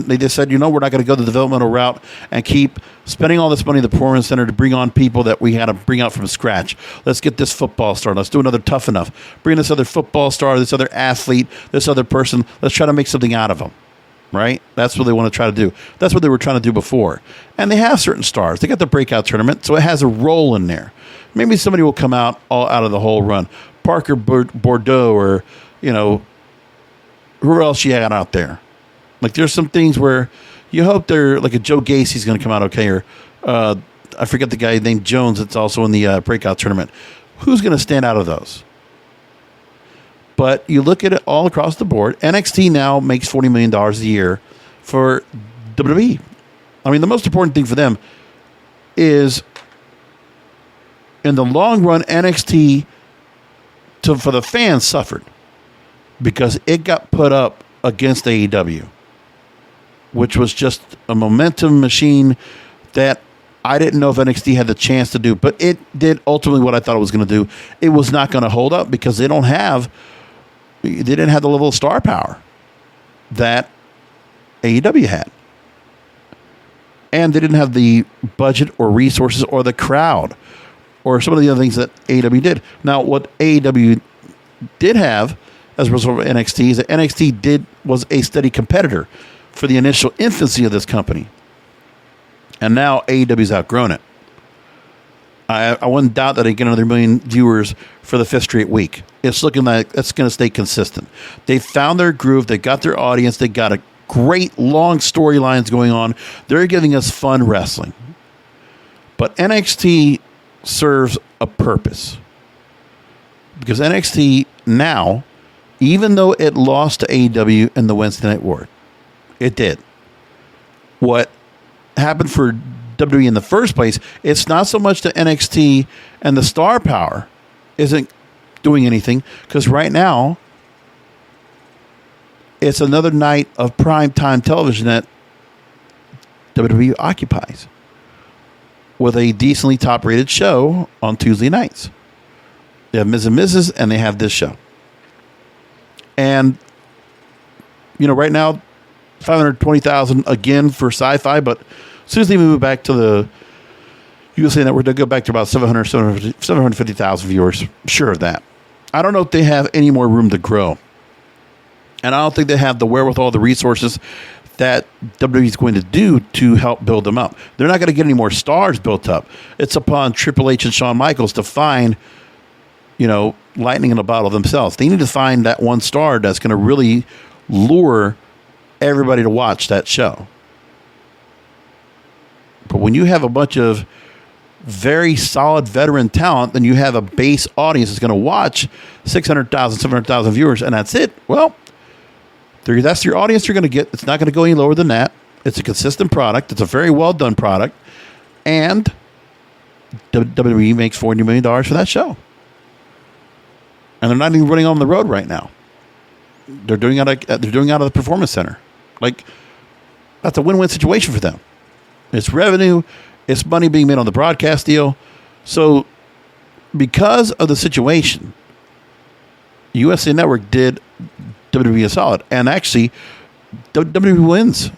A: they just said, we're not going to go the developmental route and keep spending all this money in the Performance Center to bring on people that we had to bring out from scratch. Let's get this football star. Let's do another Tough Enough. Bring this other football star, this other athlete, this other person. Let's try to make something out of them. Right? That's what they want to try to do. That's what they were trying to do before. And they have certain stars. They got the breakout tournament, so it has a role in there. Maybe somebody will come out all out of the whole run. Parker Bordeaux or, who else you got out there? Like, there's some things where you hope they're like a Joe Gacy's going to come out okay, or I forget the guy named Jones that's also in the breakout tournament. Who's going to stand out of those? But you look at it all across the board. NXT now makes $40 million a year for WWE. I mean, the most important thing for them is, in the long run, NXT for the fans suffered because it got put up against AEW, which was just a momentum machine that I didn't know if NXT had the chance to do, but it did ultimately what I thought it was going to do. It was not going to hold up because they didn't have the level of star power that AEW had. And they didn't have the budget or resources or the crowd or some of the other things that AEW did. Now, what AEW did have as a result of NXT is that NXT was a steady competitor for the initial infancy of this company. And now AEW's outgrown it. I wouldn't doubt that they get another 1 million viewers for the 5th straight week. It's looking like it's going to stay consistent. They found their groove. They got their audience. They got a great long storylines going on. They're giving us fun wrestling. But NXT serves a purpose. Because NXT now, even though it lost to AEW in the Wednesday Night War, it did. What happened for WWE in the first place, it's not so much the NXT and the star power isn't doing anything, because right now it's another night of primetime television that WWE occupies with a decently top-rated show on Tuesday nights. They have Ms. and Mrs., and they have this show. And, right now, 520,000 again for Sci-Fi, but as soon as they move back to the USA Network, they'll go back to about 750,000 viewers. Sure of that. I don't know if they have any more room to grow. And I don't think they have the wherewithal, the resources that WWE is going to do to help build them up. They're not going to get any more stars built up. It's upon Triple H and Shawn Michaels to find, lightning in a bottle themselves. They need to find that one star that's going to really lure everybody to watch that show. But when you have a bunch of very solid veteran talent, then you have a base audience that's going to watch 600,000, 700,000 viewers, and that's it. Well, that's your audience you're going to get. It's not going to go any lower than that. It's a consistent product. It's a very well done product. And WWE makes $40 million for that show. And they're not even running on the road right now. They're doing out of the Performance Center. Like, that's a win-win situation for them. It's revenue. It's money being made on the broadcast deal. So, because of the situation, USA Network did WWE a solid. And actually, WWE wins.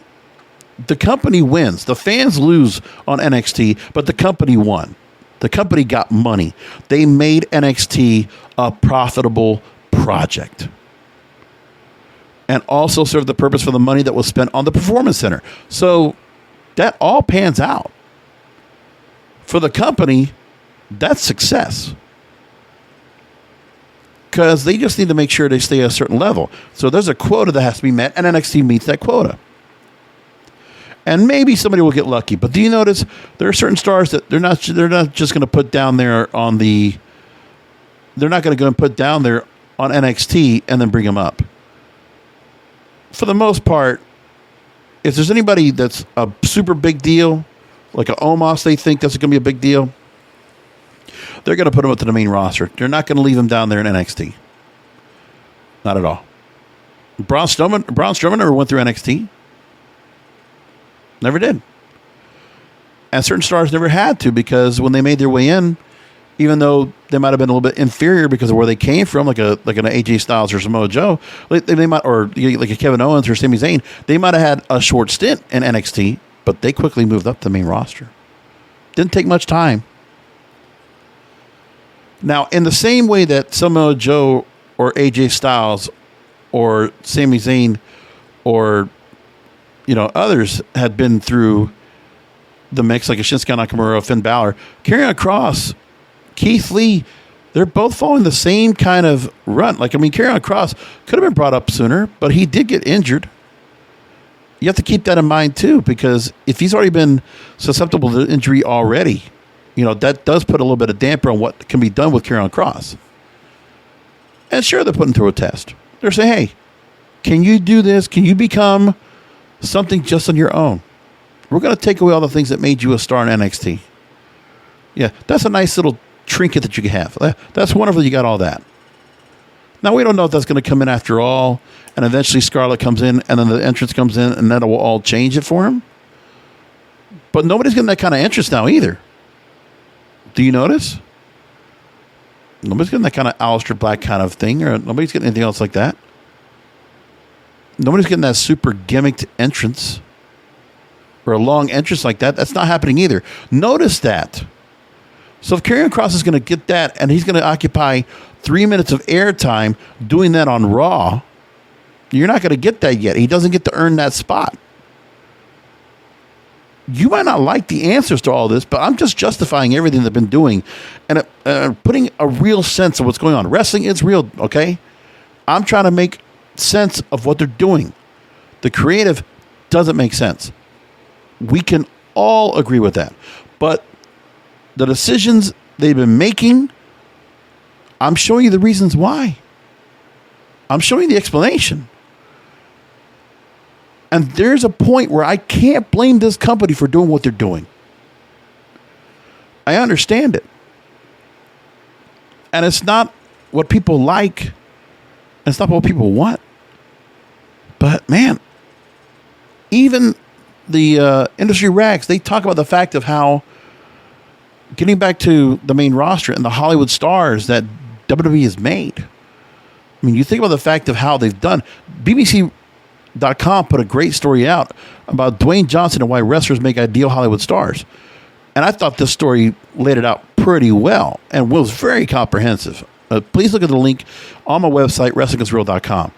A: The company wins. The fans lose on NXT, but the company won. The company got money. They made NXT a profitable project. And also served the purpose for the money that was spent on the Performance Center. So that all pans out. For the company, that's success. Because they just need to make sure they stay at a certain level. So there's a quota that has to be met, and NXT meets that quota. And maybe somebody will get lucky. But do you notice there are certain stars that they're not just going to put down there on the... They're not going to go and put down there on NXT and then bring them up. For the most part, if there's anybody that's a super big deal, like a Omos, they think that's going to be a big deal, they're going to put him up to the main roster. They're not going to leave him down there in NXT. Not at all. Braun Strowman never went through NXT. Never did. And certain stars never had to, because when they made their way in, even though they might have been a little bit inferior because of where they came from, like an AJ Styles or Samoa Joe, they might, or like a Kevin Owens or Sami Zayn, they might have had a short stint in NXT, but they quickly moved up to the main roster. Didn't take much time. Now, in the same way that Samoa Joe or AJ Styles or Sami Zayn or others had been through the mix, like a Shinsuke Nakamura, Finn Balor, Karrion Kross, Keith Lee, they're both following the same kind of run. Karrion Kross could have been brought up sooner, but he did get injured. You have to keep that in mind too, because if he's already been susceptible to injury already, that does put a little bit of damper on what can be done with Karrion Kross. And sure, they're putting him through a test. They're saying, hey, can you do this? Can you become something just on your own? We're going to take away all the things that made you a star in NXT. Yeah, that's a nice little trinket that you can have. That's wonderful. You got all that. Now, we don't know if that's going to come in after all, and eventually Scarlett comes in, and then the entrance comes in, and that will all change it for him. But nobody's getting that kind of interest now either. Do you notice? Nobody's getting that kind of Aleister Black kind of thing, or nobody's getting anything else like that. Nobody's getting that super gimmicked entrance or a long entrance like that. That's not happening either. Notice that. So if Karrion Kross is going to get that, and he's going to occupy 3 minutes of airtime doing that on Raw, you're not going to get that yet. He doesn't get to earn that spot. You might not like the answers to all this, but I'm just justifying everything they've been doing and putting a real sense of what's going on. Wrestling is real, okay? I'm trying to make sense of what they're doing. The creative doesn't make sense. We can all agree with that. But the decisions they've been making, I'm showing you the reasons why. I'm showing you the explanation. And there's a point where I can't blame this company for doing what they're doing. I understand it. And it's not what people like. And it's not what people want. But man, even the industry rags, they talk about the fact of how, getting back to the main roster and the Hollywood stars that WWE has made. I mean, you think about the fact of how they've done. BBC.com put a great story out about Dwayne Johnson and why wrestlers make ideal Hollywood stars. And I thought this story laid it out pretty well and was very comprehensive. Please look at the link on my website, WrestlingIsReal.com.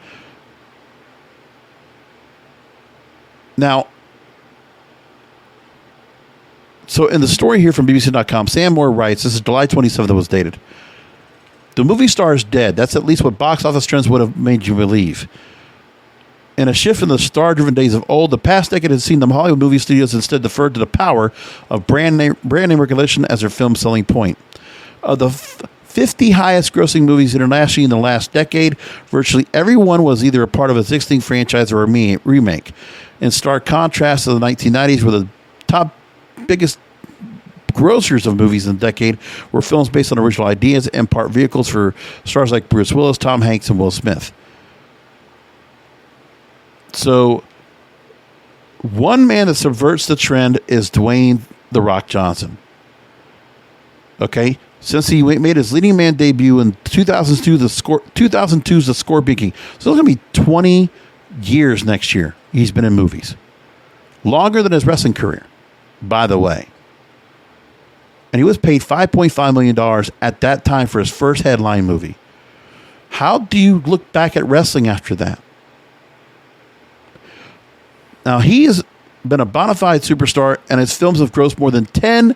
A: Now, so in the story here from BBC.com, Sam Moore writes, this is July 27th that was dated. The movie star is dead. That's at least what box office trends would have made you believe. In a shift in the star-driven days of old, the past decade has seen the Hollywood movie studios instead defer to the power of brand name recognition as their film selling point. Of the 50 highest-grossing movies internationally in the last decade, virtually every one was either a part of an existing franchise or a remake. In stark contrast to the 1990s, where the top biggest grossers of movies in the decade were films based on original ideas and part vehicles for stars like Bruce Willis, Tom Hanks, and Will Smith. So, one man that subverts the trend is Dwayne "The Rock" Johnson. Okay? Since he made his leading man debut in 2002's The Scorpion King. So, it's going to be 20 years next year he's been in movies. Longer than his wrestling career, by the way. And he was paid $5.5 million at that time for his first headline movie. How do you look back at wrestling after that? Now, he has been a bona fide superstar, and his films have grossed more than $10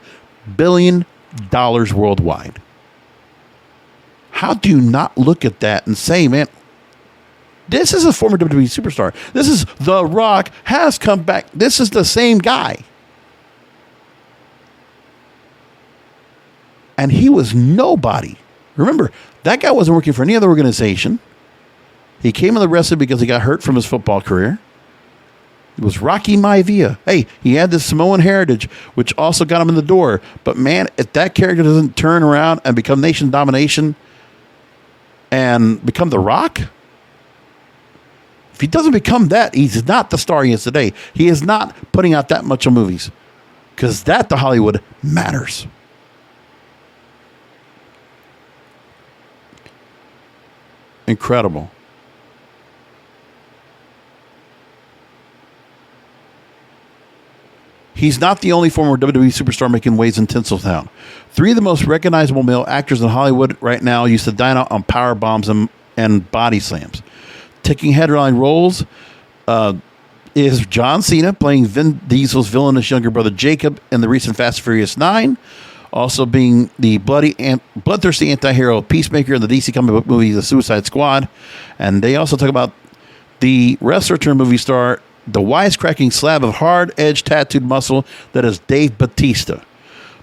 A: billion worldwide. How do you not look at that and say, man, this is a former WWE superstar. This is The Rock has come back. This is the same guy. And he was nobody. Remember, that guy wasn't working for any other organization. He came in the wrestling because he got hurt from his football career. It was Rocky Maivia. Hey, he had this Samoan heritage, which also got him in the door. But man, if that character doesn't turn around and become nation domination and become The Rock, if he doesn't become that, he's not the star he is today. He is not putting out that much of movies, because that to Hollywood matters. Incredible. He's not the only former WWE superstar making waves in Tinseltown. 3 of the most recognizable male actors in Hollywood right now used to dine out on power bombs and body slams. Taking headline roles is John Cena, playing Vin Diesel's villainous younger brother Jacob in the recent Fast and Furious 9. Also being the bloodthirsty anti-hero Peacemaker in the DC comic book movie The Suicide Squad. And they also talk about the wrestler turned movie star, the wisecracking slab of hard-edged tattooed muscle that is Dave Bautista.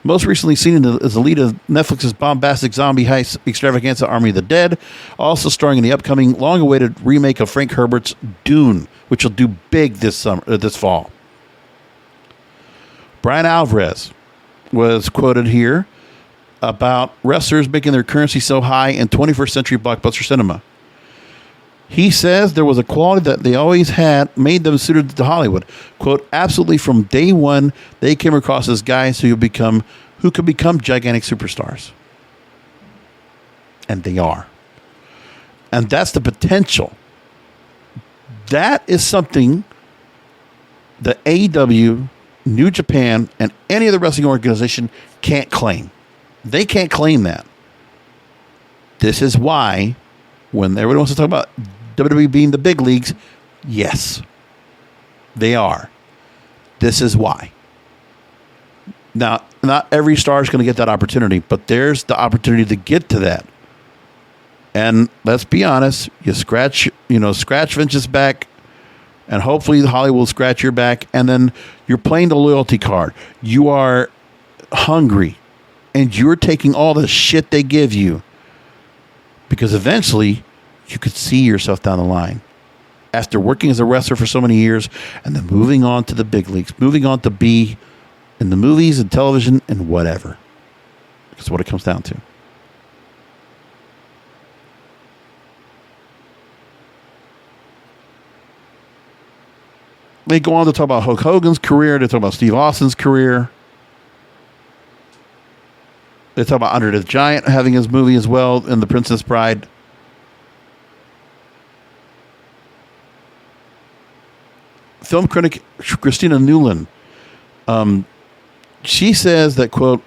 A: Most recently seen as the lead of Netflix's bombastic zombie heist extravaganza Army of the Dead, also starring in the upcoming long-awaited remake of Frank Herbert's Dune, which will do big this fall. Brian Alvarez was quoted here about wrestlers making their currency so high in 21st century blockbuster cinema. He says there was a quality that they always had made them suited to Hollywood. Quote, absolutely from day one, they came across as guys who could become gigantic superstars. And they are. And that's the potential. That is something the AEW, New Japan, and any other wrestling organization can't claim. They can't claim that. This is why, when everyone wants to talk about WWE being the big leagues, yes, they are. This is why. Now, not every star is going to get that opportunity, but there's the opportunity to get to that. And let's be honest, you scratch Vince's back, and hopefully Hollywood will scratch your back, and then you're playing the loyalty card. You are hungry, and you're taking all the shit they give you, because eventually you could see yourself down the line after working as a wrestler for so many years and then moving on to the big leagues, moving on to be in the movies and television and whatever. That's what it comes down to. They go on to talk about Hulk Hogan's career. They talk about Steve Austin's career. They talk about Andre the Giant having his movie as well in The Princess Bride. Film critic Christina Newland, she says that, quote,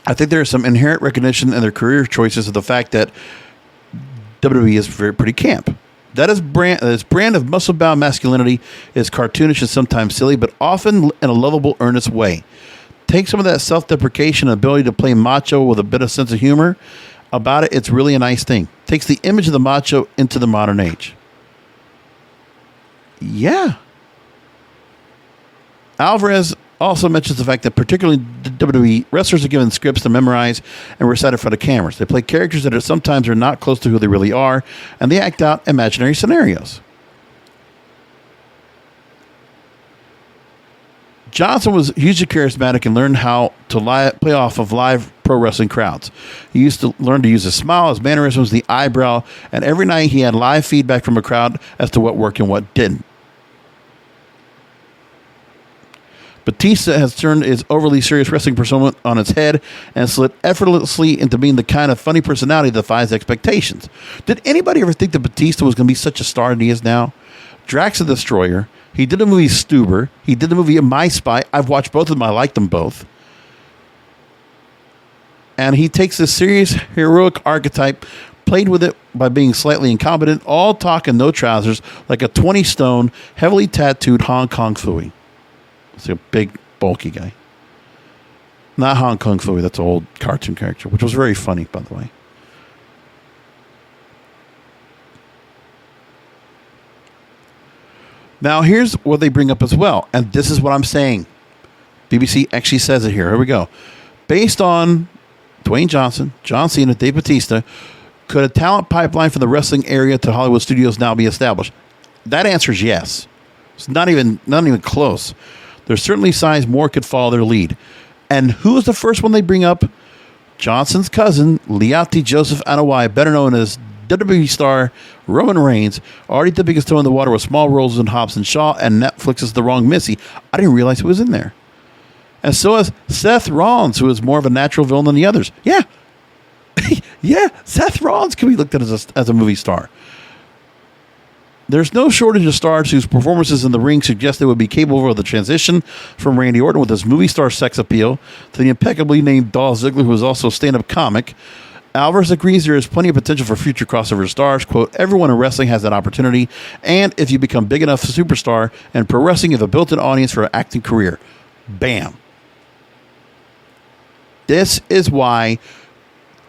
A: I think there is some inherent recognition in their career choices of the fact that WWE is pretty camp. That is brand of muscle-bound masculinity is cartoonish and sometimes silly, but often in a lovable, earnest way. Take some of that self-deprecation and ability to play macho with a bit of sense of humor about it. It's really a nice thing. Takes the image of the macho into the modern age. Yeah. Alvarez also mentions the fact that particularly WWE wrestlers are given scripts to memorize and recite in front of cameras. They play characters that sometimes are not close to who they really are, and they act out imaginary scenarios. Johnson was hugely charismatic and learned how to play off of live pro wrestling crowds. He used to learn to use his smile, his mannerisms, the eyebrow, and every night he had live feedback from a crowd as to what worked and what didn't. Batista has turned his overly serious wrestling persona on its head and slid effortlessly into being the kind of funny personality that defies expectations. Did anybody ever think that Batista was going to be such a star than he is now? Drax the Destroyer. He did the movie Stuber. He did the movie My Spy. I've watched both of them. I like them both. And he takes this serious, heroic archetype, played with it by being slightly incompetent, all talk and no trousers, like a 20-stone, heavily tattooed Hong Kong Phooey. It's a big, bulky guy. Not Hong Kong Phooey. That's an old cartoon character, which was very funny, by the way. Now, here's what they bring up as well. And this is what I'm saying. BBC actually says it here. Here we go. Based on Dwayne Johnson, John Cena, Dave Bautista, could a talent pipeline from the wrestling area to Hollywood studios now be established? That answer is yes. It's not even close. There's certainly signs more could follow their lead. And who's the first one they bring up? Johnson's cousin, Liati Joseph Anawai, better known as WWE star Roman Reigns, already the biggest toe in the water with small roles in Hobbs and Shaw and Netflix's The Wrong Missy. I didn't realize it was in there. And so is Seth Rollins, who is more of a natural villain than the others. Yeah. Yeah, Seth Rollins can be looked at as a movie star. There's no shortage of stars whose performances in the ring suggest they would be capable of the transition from Randy Orton with his movie star sex appeal to the impeccably named Dolph Ziggler, who is also a stand-up comic. Alvarez agrees there is plenty of potential for future crossover stars. Quote, everyone in wrestling has that opportunity, and if you become big enough, a superstar, and pro wrestling is a built-in audience for an acting career. Bam. This is why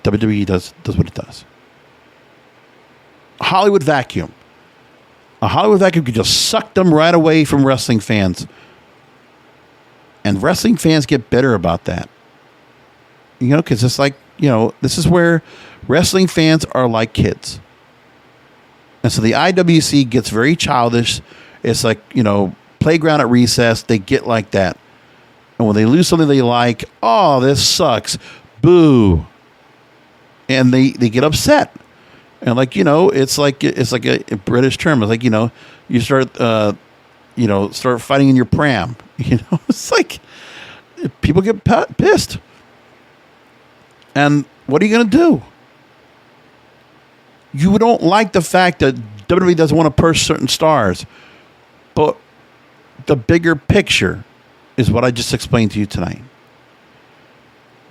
A: WWE does what it does. Hollywood vacuum. A Hollywood vacuum could just suck them right away from wrestling fans. And wrestling fans get bitter about that. You know, because it's like, you know, this is where wrestling fans are like kids. And so the IWC gets very childish. It's like, you know, playground at recess. They get like that. And when they lose something they like, oh, this sucks. Boo. And they get upset. And like, you know, it's like a British term. It's like, you know, you start fighting in your pram. You know, it's like people get pissed. And what are you going to do? You don't like the fact that WWE doesn't want to push certain stars. But the bigger picture is what I just explained to you tonight.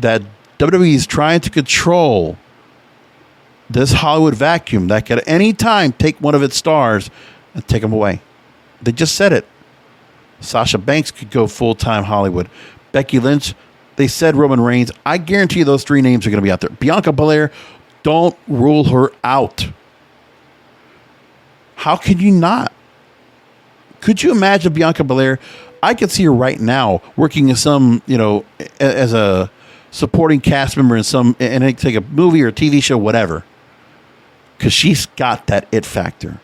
A: That WWE is trying to control this Hollywood vacuum that could at any time take one of its stars and take them away. They just said it. Sasha Banks could go full-time Hollywood. Becky Lynch, they said Roman Reigns. I guarantee you those three names are going to be out there. Bianca Belair, don't rule her out. How can you not? Could you imagine Bianca Belair? I could see her right now working as some, you know, as a supporting cast member in it's like a movie or a TV show, whatever. Because she's got that it factor.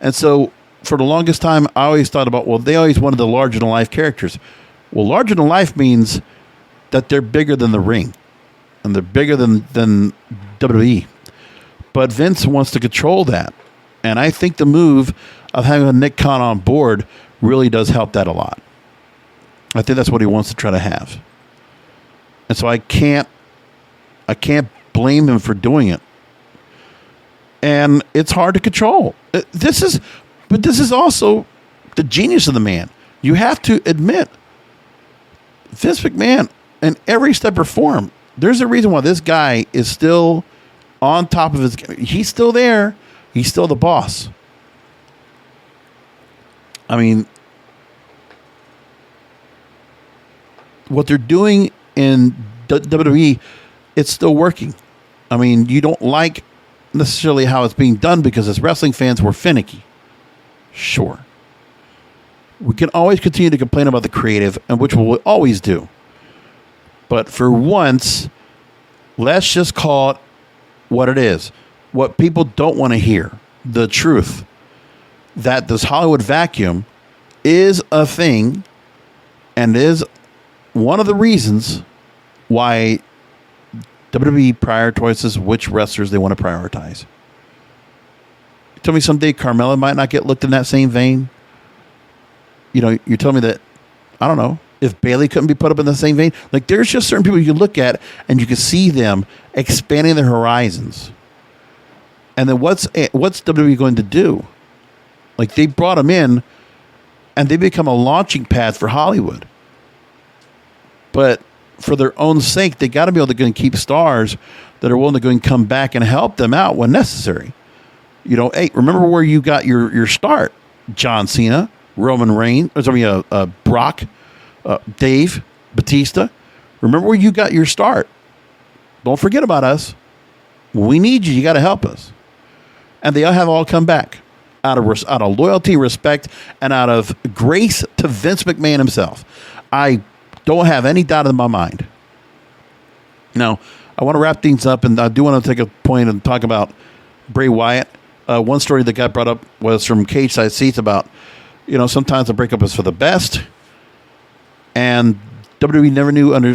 A: And so for the longest time, I always thought about, well, they always wanted the larger-than-life characters. Well, larger-than-life means that they're bigger than the ring. And they're bigger than WWE. But Vince wants to control that. And I think the move of having a Nick Khan on board really does help that a lot. I think that's what he wants to try to have. And so I can't blame him for doing it. And it's hard to control. This is also the genius of the man. You have to admit, Vince McMahon, in every step or form, there's a reason why this guy is still on top of his game. He's still there. He's still the boss. I mean, what they're doing in WWE, it's still working. I mean, you don't like necessarily how it's being done because as wrestling fans, we're finicky. Sure. We can always continue to complain about the creative, and which we'll always do. But for once, let's just call it what it is. What people don't want to hear, the truth. That this Hollywood vacuum is a thing and is one of the reasons why WWE prioritizes which wrestlers they want to prioritize. Tell me someday Carmella might not get looked in that same vein. You know, you're telling me that, I don't know, if Bayley couldn't be put up in the same vein. Like, there's just certain people you can look at and you can see them expanding their horizons. And then what's WWE going to do? Like, they brought them in and they become a launching pad for Hollywood. But for their own sake, they got to be able to go and keep stars that are willing to go and come back and help them out when necessary. You know, hey, remember where you got your start? John Cena, Roman Reigns, Brock, Dave, Batista. Remember where you got your start. Don't forget about us. We need you. You got to help us. And they all come back out of loyalty, respect, and out of grace to Vince McMahon himself. I don't have any doubt in my mind. Now, I want to wrap things up, and I do want to take a point and talk about Bray Wyatt. One story that got brought up was from Cage Side Seats about, sometimes the breakup is for the best. And WWE never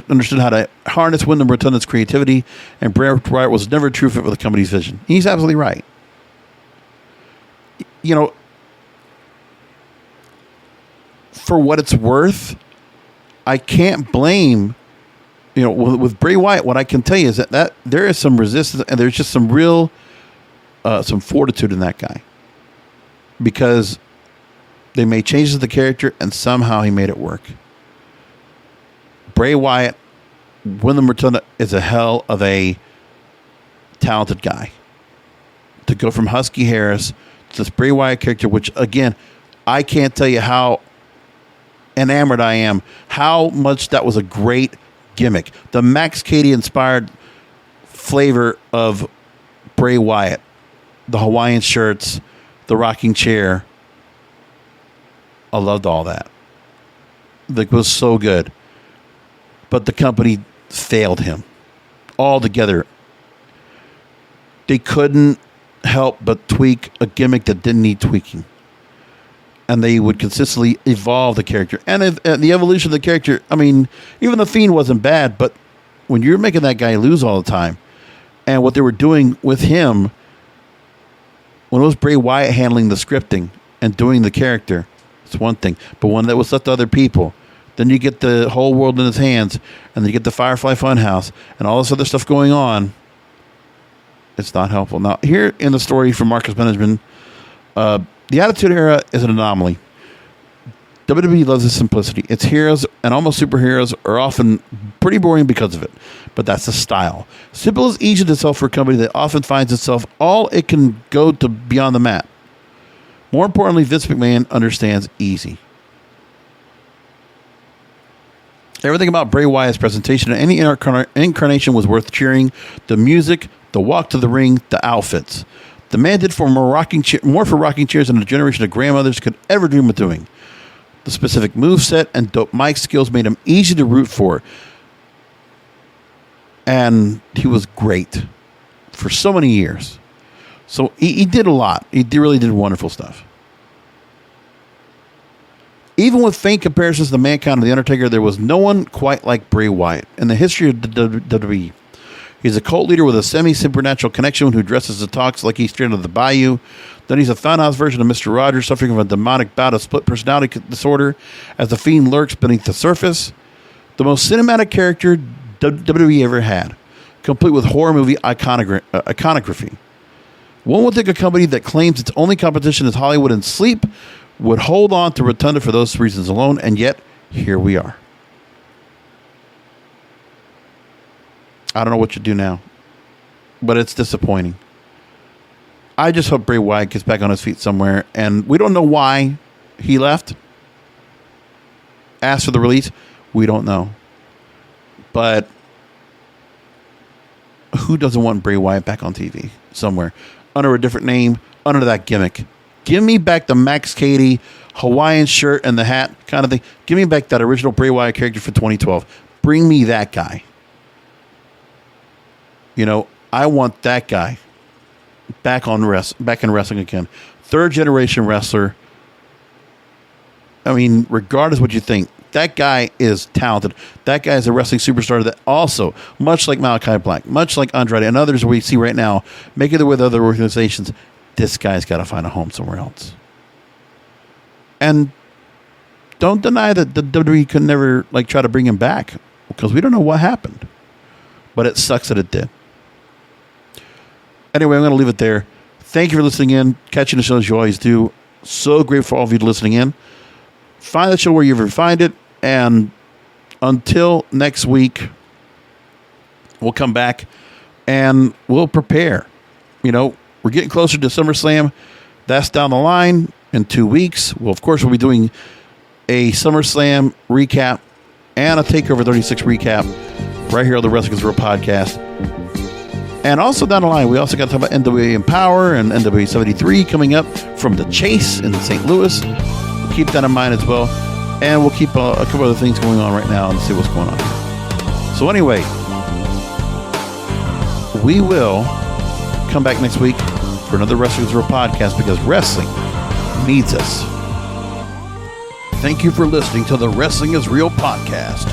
A: understood how to harness Wyndham Rotunda's creativity, and Bray Wyatt was never a true fit for the company's vision. He's absolutely right. For what it's worth, I can't blame, with Bray Wyatt, what I can tell you is that there is some resistance, and there's just some real, some fortitude in that guy. Because they made changes to the character, and somehow he made it work. Bray Wyatt, Wyndham Rotunda, is a hell of a talented guy. To go from Husky Harris to this Bray Wyatt character, which, again, I can't tell you how enamored I am, how much that was a great gimmick. The Max Cady-inspired flavor of Bray Wyatt, the Hawaiian shirts, the rocking chair. I loved all that. It was so good. But the company failed him altogether. They couldn't help but tweak a gimmick that didn't need tweaking. And they would consistently evolve the character. And the evolution of the character, even The Fiend wasn't bad, but when you're making that guy lose all the time, and what they were doing with him, when it was Bray Wyatt handling the scripting and doing the character, it's one thing. But when that was left to other people, then you get the whole world in his hands, and then you get the Firefly Funhouse, and all this other stuff going on. It's not helpful. Now, here in the story from Marcus Benjamin, the Attitude Era is an anomaly. WWE loves its simplicity. Its heroes and almost superheroes are often pretty boring because of it, but that's the style. Simple is easy to sell for a company that often finds itself all it can go to beyond the mat. More importantly, Vince McMahon understands easy. Everything about Bray Wyatt's presentation and any incarnation was worth cheering. The music, the walk to the ring, the outfits. The man did more for rocking chairs than a generation of grandmothers could ever dream of doing. The specific moveset and dope mic skills made him easy to root for. And he was great for so many years. So he did a lot. He really did wonderful stuff. Even with faint comparisons to Mankind and The Undertaker, there was no one quite like Bray Wyatt in the history of the WWE. He's a cult leader with a semi-supernatural connection who dresses and talks like he's straight out of the bayou. Then he's a funhouse version of Mr. Rogers, suffering from a demonic bout of split personality disorder as the Fiend lurks beneath the surface. The most cinematic character WWE ever had, complete with horror movie iconography. One would think a company that claims its only competition is Hollywood and sleep would hold on to Rotunda for those reasons alone, and yet, here we are. I don't know what you do now, but it's disappointing. I just hope Bray Wyatt gets back on his feet somewhere, and we don't know why he left. As for the release, we don't know. But who doesn't want Bray Wyatt back on TV somewhere under a different name, under that gimmick? Give me back the Max Cady Hawaiian shirt and the hat kind of thing. Give me back that original Bray Wyatt character for 2012. Bring me that guy. I want that guy back in wrestling again. Third generation wrestler. Regardless of what you think, that guy is talented. That guy is a wrestling superstar that also, much like Malachi Black, much like Andrade and others we see right now, making it with other organizations, this guy's got to find a home somewhere else. And don't deny that the WWE could never try to bring him back, because we don't know what happened. But it sucks that it did. Anyway, I'm going to leave it there. Thank you for listening in, catching the show as you always do. So grateful for all of you listening in. Find the show where you ever find it. And until next week, we'll come back and we'll prepare. We're getting closer to SummerSlam. That's down the line in 2 weeks. Well, of course, we'll be doing a SummerSlam recap and a TakeOver 36 recap right here on the Wrestling is Real podcast. And also down the line, we also got to talk about NWA Empower and NWA 73 coming up from the Chase in St. Louis. Keep that in mind as well. And we'll keep a couple other things going on right now and see what's going on. So anyway, we will come back next week. for another Wrestling is Real podcast, because wrestling needs us. Thank you for listening to the Wrestling is Real podcast.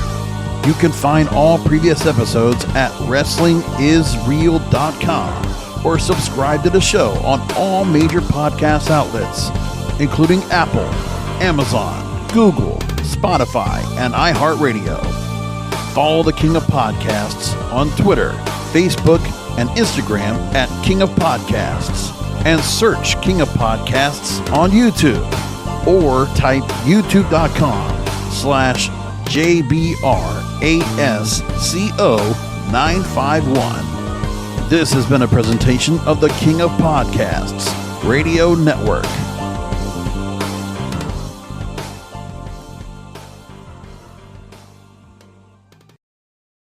A: You can find all previous episodes at wrestlingisreal.com or subscribe to the show on all major podcast outlets, including Apple, Amazon, Google, Spotify, and iHeartRadio. Follow the King of Podcasts on Twitter, Facebook, and Instagram at King of Podcasts, and search King of Podcasts on YouTube, or type youtube.com/JBRASCO951. This has been a presentation of the King of Podcasts Radio Network.